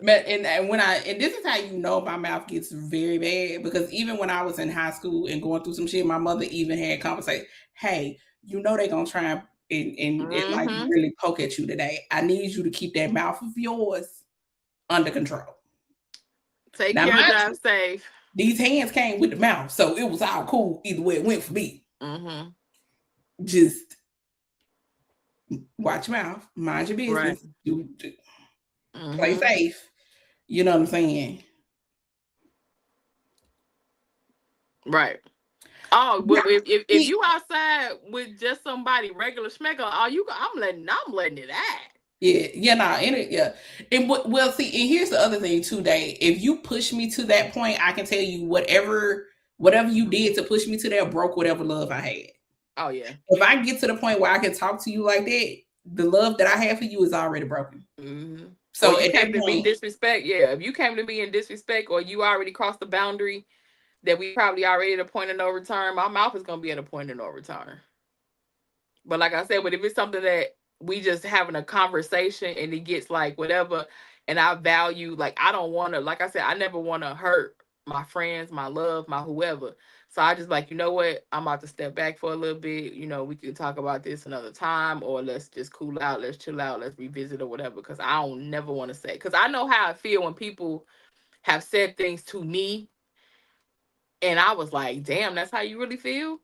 And this is how you know my mouth gets very bad, because even when I was in high school and going through some shit, my mother even had conversations. Hey, you know they're gonna try and like really poke at you today. I need you to keep that mouth of yours under control. Take care of that safe. These hands came with the mouth, so it was all cool either way it went for me. Mm-hmm. Just watch your mouth, mind your business, play safe. You know what I'm saying? Right. Oh, well, if you outside with just somebody regular schmecker, I'm letting it at. Yeah. And well, see, and here's the other thing too, Dave. If you push me to that point, I can tell you whatever you did to push me to that broke whatever love I had. Oh yeah. If I get to the point where I can talk to you like that, the love that I have for you is already broken. Mm-hmm. So if you came to me in disrespect, if you came to me in disrespect, or you already crossed the boundary that we probably already at a point of no return, my mouth is gonna be at a point of no return. But like I said, if it's something that we just having a conversation and it gets like whatever, and I value, like I don't want to, like I said, I never want to hurt my friends, my love, my whoever. So I just like, you know what, I'm about to step back for a little bit. You know, we can talk about this another time, or let's just cool out, let's chill out, let's revisit or whatever. Because I don't never want to say, because I know how I feel when people have said things to me and I was like, damn, that's how you really feel?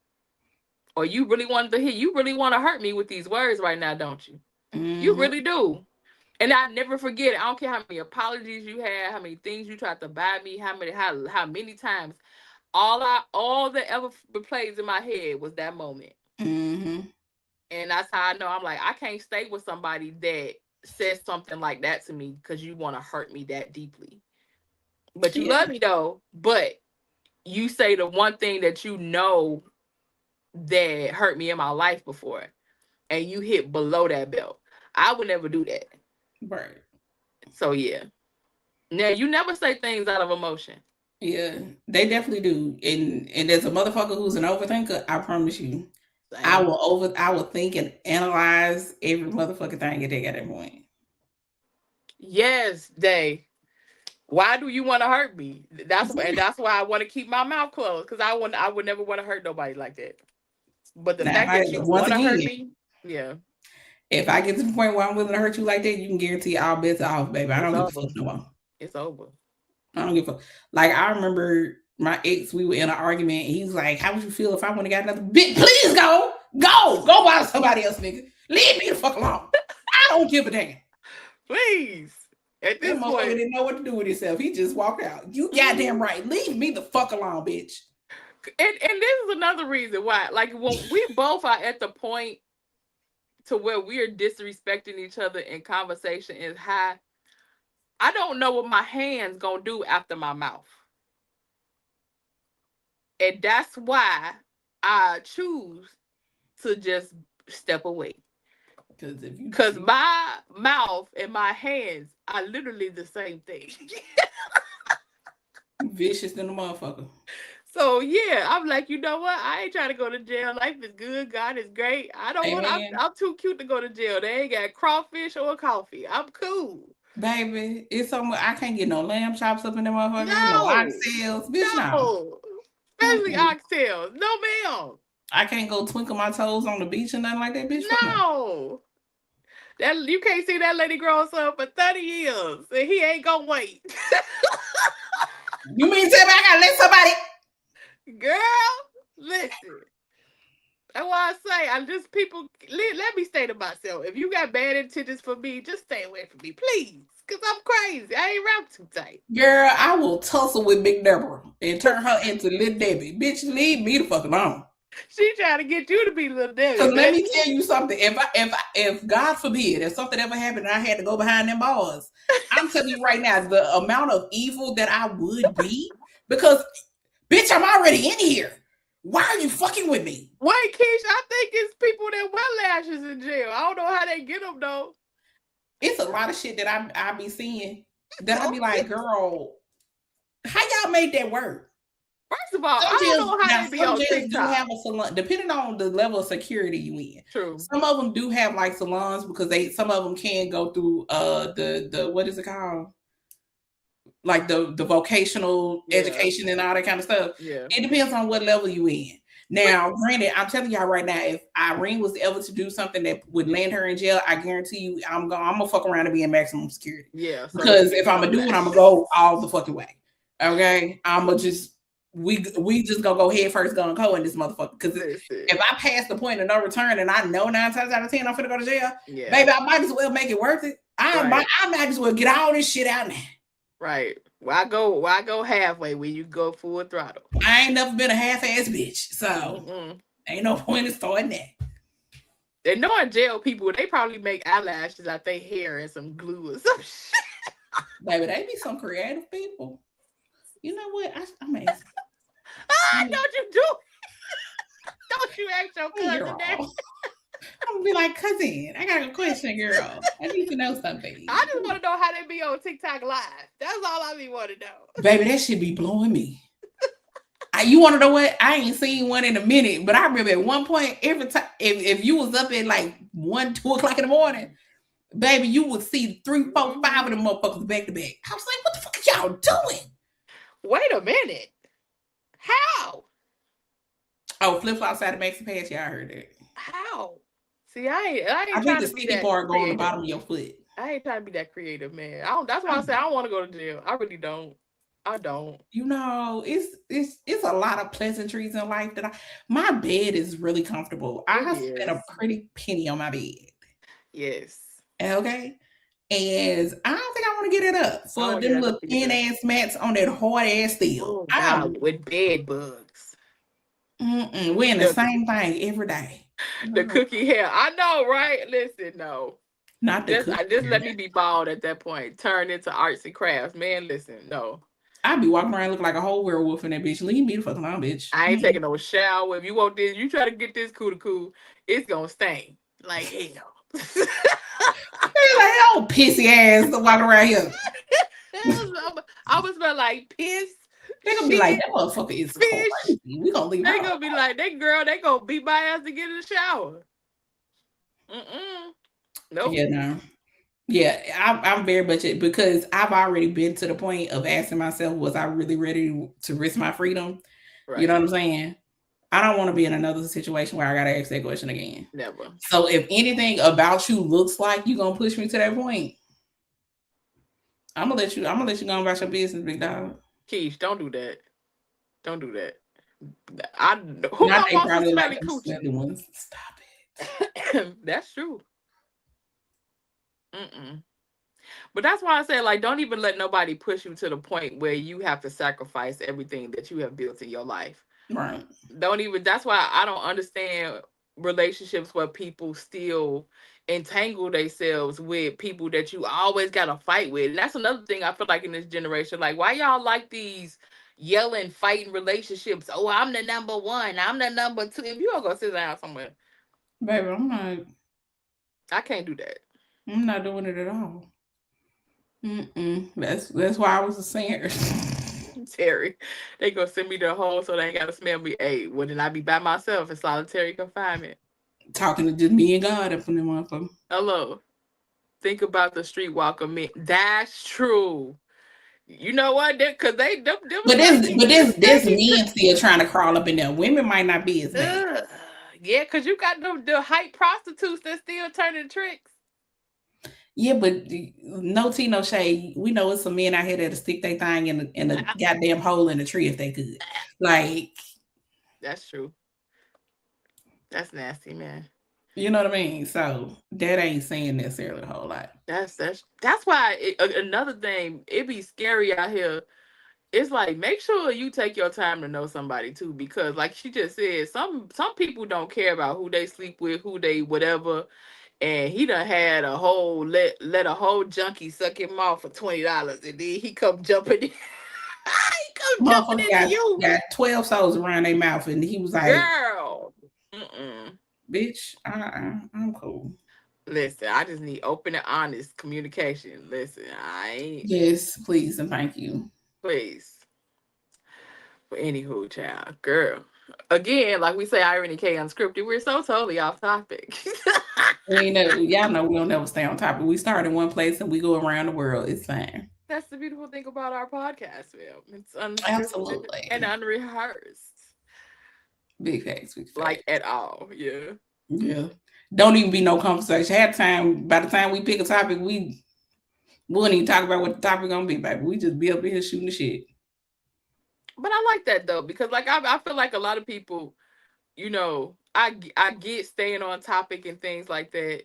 Or you really wanted to hear, you really want to hurt me with these words right now, don't you? Mm-hmm. You really do. And I never forget it. I don't care how many apologies you had, how many things you tried to buy me, how many times. All that ever plays in my head was that moment. Mm-hmm. And that's how I know. I'm like, I can't stay with somebody that says something like that to me because you want to hurt me that deeply. But you love me though. But you say the one thing that you know that hurt me in my life before, and you hit below that belt. I would never do that. Right. So yeah. Now you never say things out of emotion. Yeah, they definitely do. And as a motherfucker who's an overthinker, I promise you, same. I will think and analyze every motherfucking thing at that point. Yes, Day. Why do you want to hurt me? That's why I want to keep my mouth closed, because I would never want to hurt nobody like that. But the fact that you want to hurt me, yeah. If I get to the point where I'm willing to hurt you like that, you can guarantee all bets are off, baby. I don't give a fuck no more. It's over. I don't give a fuck. Like, I remember my ex, we were in an argument, and he was like, how would you feel if I would have got another bitch? Please go by somebody else, nigga. Leave me the fuck alone. I don't give a damn. Please. At this point, he didn't know what to do with himself. He just walked out. You goddamn right. Leave me the fuck alone, bitch. And this is another reason why, like, when we both are at the point to where we are disrespecting each other in conversation is high. I don't know what my hands gonna do after my mouth. And that's why I choose to just step away. Because my mouth and my hands are literally the same thing. Vicious than a motherfucker. So yeah, I'm like, you know what? I ain't trying to go to jail. Life is good. God is great. I don't want. I'm too cute to go to jail. They ain't got crawfish or coffee. I'm cool. Baby, it's somewhere I can't get no lamb chops up in them motherfuckers. No oxtails, bitch. No. Especially oxtails. No, ma'am. I can't go twinkle my toes on the beach or nothing like that, bitch. No. That you can't see that lady growing up for 30 years and he ain't gonna wait. You mean tell me I gotta let somebody? Girl, listen. That's why I say I'm just people. Let me stay to myself. If you got bad intentions for me, just stay away from me, please. Cause I'm crazy. I ain't rap too tight. Girl, I will tussle with Big Deborah and turn her into Little Debbie. Bitch, leave me the fuck alone. She trying to get you to be Little Debbie. Cause let me tell you something. If God forbid, if something ever happened and I had to go behind them bars, I'm telling you right now, the amount of evil that I would be, because bitch, I'm already in here. Why are you fucking with me? Wait, Keish, I think it's people that wear lashes in jail. I don't know how they get them though. It's a lot of shit that I be seeing that I be like, girl, how y'all made that work? First of all, I don't know how they be on TikTok. Do have a salon, depending on the level of security you in. True. Some of them do have like salons because some of them can go through the what is it called? Like the vocational education and all that kind of stuff. Yeah. It depends on what level you in. Now, granted, I'm telling y'all right now, if Irene was ever to do something that would land her in jail, I guarantee you I'm gonna fuck around and be in maximum security. Yeah. So because if I'm gonna do it, I'm gonna go all the fucking way. Okay. I'm gonna just we just gonna go head first, gonna go in this motherfucker. Because if I pass the point of no return and I know 9 times out of 10 I'm finna go to jail, baby, I might as well make it worth it. I might as well get all this shit out now. Right. Why go halfway when you go full throttle? I ain't never been a half-ass bitch, so ain't no point in starting that. And knowing jail people, they probably make eyelashes out their hair and some glue or some shit. Baby, they be some creative people. You know what? I'm asking. Don't you do it. Don't you ask your cousin that. I'm gonna be like, cousin, I got a question, girl. I need to know something. I just want to know how they be on TikTok live. That's all I be want to know. Baby, that shit be blowing me. You want to know what? I ain't seen one in a minute, but I remember at one point, every time, if you was up at like 1, 2 o'clock in the morning, baby, you would see 3, 4, 5 of them motherfuckers back to back. I was like, what the fuck are y'all doing? Wait a minute. How? Oh, flip-flops out of Maxi Pads. Yeah, I heard that. How? See, I ain't think the sticky part go on the bottom of your foot. I ain't trying to be that creative, man. That's why I say I don't want to go to jail. I really don't. I don't. You know, it's a lot of pleasantries in life my bed is really comfortable. I have spent a pretty penny on my bed. Yes. Okay. And I don't think I want to get it up for them little thin ass mats on that hard ass steel. With bed bugs. We're in the same thing every day. The cookie hair. I know, right? Listen, no. Not the just let me be bald at that point. Turn into arts and crafts. Man, listen, no. I'd be walking around looking like a whole werewolf in that bitch. Leave me the fuck alone, bitch. I ain't taking no shower. If you want this, you try to get this cool, it's gonna stain. Like hell. Like, oh, pissy ass walking around here. I was smell like piss. They're gonna be like, that motherfucker is crazy. We gonna leave. They gonna be like, they gonna beat my ass to get in the shower. Nope. Yeah, no. Yeah, I'm very much it because I've already been to the point of asking myself, was I really ready to risk my freedom? Right. You know what I'm saying? I don't want to be in another situation where I gotta ask that question again. Never. So if anything about you looks like you're gonna push me to that point, I'm gonna let you go about your business, big dog. Keish, don't do that. Don't do that. Probably like the ones. Stop it. That's true. But that's why I say, like, don't even let nobody push you to the point where you have to sacrifice everything that you have built in your life. Right. That's why I don't understand relationships where people still entangle themselves with people that you always got to fight with. And that's another thing I feel like in this generation. Like, why y'all like these yelling, fighting relationships? Oh, I'm the number one. I'm the number two. If you all go sit down somewhere. Baby, I'm not. I can't do that. I'm not doing it at all. That's why I was a singer. Terry, they gonna send me to the hole so they ain't gotta smell me. Hey, wouldn't I be by myself in solitary confinement? Talking to just me and God up in the motherfucker. Hello. Think about the streetwalker men. That's true. You know what? Because they them But there's men still trying to crawl up in there. Women might not be as bad. Yeah, because you got the hype prostitutes that still turning tricks. Yeah, but no tea, no shade. We know it's some men out here that'll stick their thing in a goddamn hole in the tree if they could. Like, that's true. That's nasty, man. You know what I mean? So that ain't saying necessarily a whole lot. That's why another thing, it be scary out here. It's like, make sure you take your time to know somebody too, because like she just said, some people don't care about who they sleep with, who they whatever. And he done had a whole let a whole junkie suck him off for $20, and then he come jumping in. He come jumping into you. Got 12 souls around their mouth, and he was like, "Girl, bitch, I'm cool." Listen, I just need open and honest communication. Listen, I ain't. Yes, please and thank you. Please. But anywho, child, girl. Again, like we say, Irony K Unscripted, we're so totally off topic. Y'all know we don't never stay on topic. We start in one place and we go around the world. It's fine. That's the beautiful thing about our podcast, Phil. It's absolutely and unrehearsed. Big facts. Like at all, yeah. Yeah. Don't even be no conversation. By the time we pick a topic, we wouldn't even talk about what the topic gonna be, baby. We just be up in here shooting the shit. But I like that though, because like I feel like a lot of people, you know, I get staying on topic and things like that,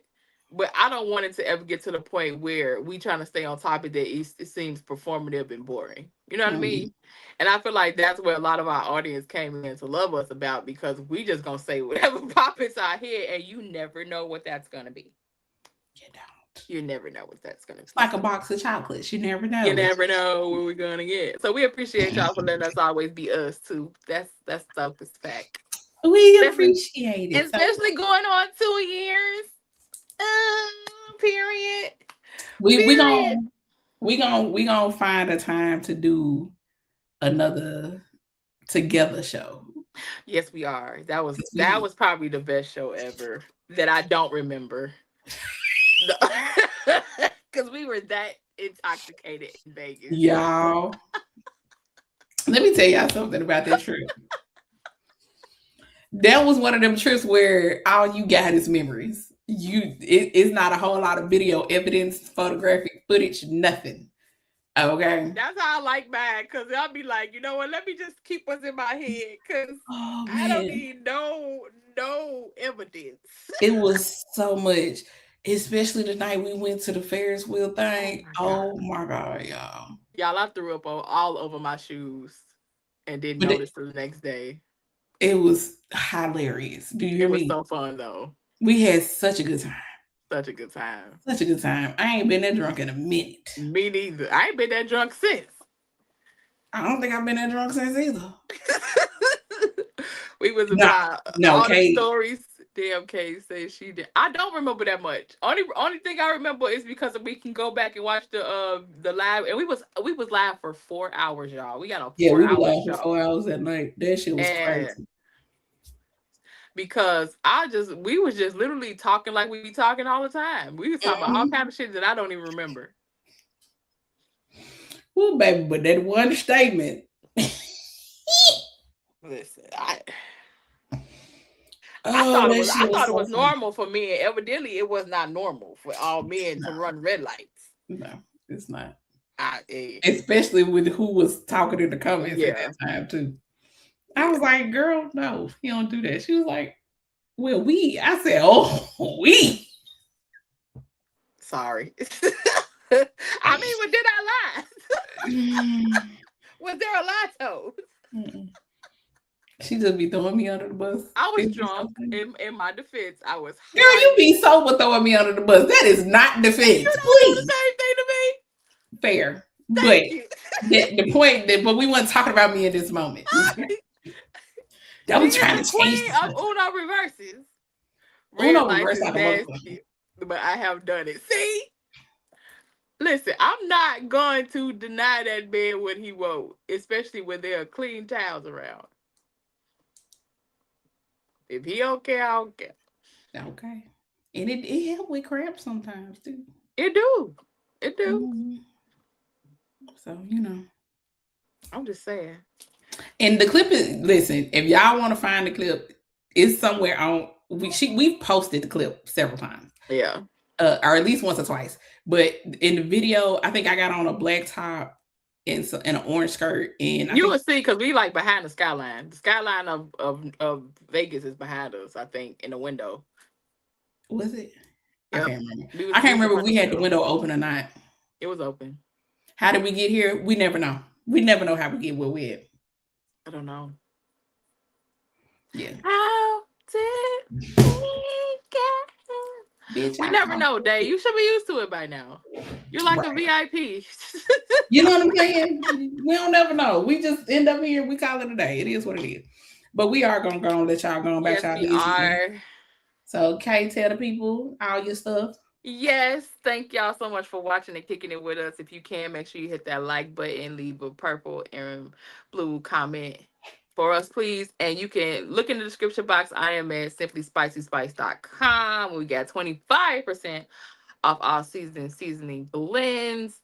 but I don't want it to ever get to the point where we trying to stay on topic that it seems performative and boring. You know what I mean? And I feel like that's where a lot of our audience came in to love us about, because we just gonna say whatever pops our head, and you never know what that's gonna be. You never know what that's gonna be. It's like a box of chocolates. You never know. You never know what we're gonna get. So we appreciate y'all for letting us always be us too. That's self-respect. fact. We appreciate it. Especially going on 2 years. Period. We gonna find a time to do another together show. Yes, we are. That was probably the best show ever that I don't remember. Because we were that intoxicated in Vegas. Y'all. Let me tell y'all something about that trip. That was one of them trips where all you got is memories. It's not a whole lot of video evidence, photographic footage, nothing. Okay. That's how I like mine, because I'll be like, you know what, let me just keep what's in my head, because I don't need no evidence. It was so much. Especially the night we went to the Ferris wheel thing. Oh my God, y'all. Y'all, I threw up all over my shoes and didn't notice till the next day. It was hilarious. Do you hear me? It was so fun though. We had such a good time. Such a good time. Such a good time. I ain't been that drunk in a minute. Me neither. I ain't been that drunk since. I don't think I've been that drunk since either. We was about all Kate. the stories. Damn, Kay says she did. I don't remember that much. Only thing I remember is because we can go back and watch the live, and we was live for 4 hours, y'all. We got a 4 we hour were live show. for 4 hours that night. That shit was crazy. Because we was just literally talking like we be talking all the time. We was talking about all kind of shit that I don't even remember. Well, baby, but that one statement. Listen, I thought it was normal for men. Evidently, it was not normal for all men to run red lights. No, it's not. Especially with who was talking in the comments at that time too. I was like, girl, no, you don't do that. She was like, well, I said, oh, we. Sorry. I mean, did I lie? Was there a lie told? She just be throwing me under the bus. I was It's drunk. so funny. In my defense, I was Girl, you be sober throwing me under the bus. That is not defense. You don't do Please. the same thing to me. Fair. Thank you. The point that, but we weren't talking about me in this moment. That was trying to change. Queen of Uno reverses. Uno Red lights reverse is out the motherfucker. nasty, but I have done it. See? Listen, I'm not going to deny that man what he wrote, especially when there are clean towels around. If he don't care, I don't care. Okay. And it help with cramps sometimes too. It do. It do. Mhm. So, you know. I'm just saying. And the clip is, listen, if y'all want to find the clip, it's somewhere on, we've posted the clip several times. Yeah. Or at least once or twice. But in the video, I think I got on a black top and an orange skirt. And You will see, because we like behind the skyline. The skyline of Vegas is behind us, I think, in the window. Was it? Yep. I can't remember. I can't remember if we had the window open or not. It was open. How did we get here? We never know. We never know how we get where we're at. I don't know. Yeah. How did we get here? Bitch, We never know, Dave. You should be used to it by now. You're like a VIP. You know what I'm saying? We don't never know. We just end up here. We call it a day. It is what it is. But we are gonna go and let y'all go on back Yes, to our we business. are. So, Kay, tell the people all your stuff. Yes, thank y'all so much for watching and kicking it with us. If you can, make sure you hit that like button, leave a purple and blue comment for us, please. And you can look in the description box. I am at simplyspicyspice.com. We got 25% off all seasoning blends.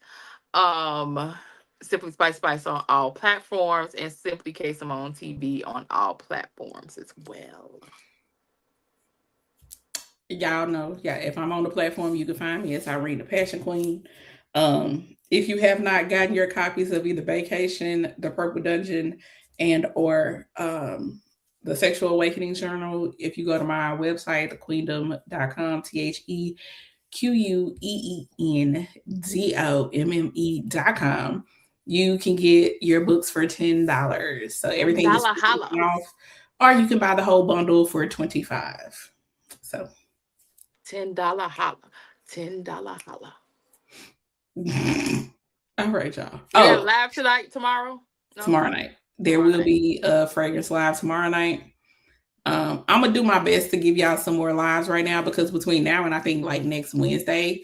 Simply Spice Spice on all platforms, and Simply K Simone TV on all platforms as well. Y'all know, if I'm on the platform, you can find me as Irene the Passion Queen. If you have not gotten your copies of either Vacation, The Purple Dungeon, and or the Sexual Awakening Journal, if you go to my website, thequeendom.com, TheQueenDomme.com, you can get your books for $10. So everything is off, or you can buy the whole bundle for $25. So $10 holla. $10 holla. All right, y'all. Yeah, live tonight, tomorrow? No? Tomorrow night. There will be a Fragrance Live tomorrow night. I'm gonna do my best to give y'all some more lives right now, because between now and I think like next Wednesday,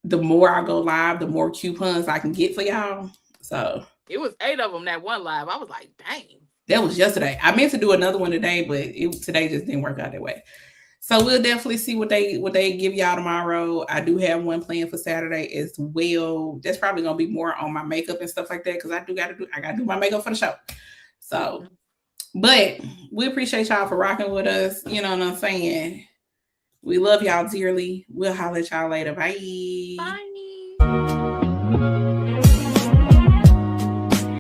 the more I go live, the more coupons I can get for y'all. So it was 8 of them that one live. I was like, dang. That was yesterday. I meant to do another one today, but today just didn't work out that way. So we'll definitely see what they give y'all tomorrow. I do have one planned for Saturday as well. That's probably gonna be more on my makeup and stuff like that, because I gotta do my makeup for the show. So, but we appreciate y'all for rocking with us. You know what I'm saying? We love y'all dearly. We'll holler at y'all later. Bye. Bye.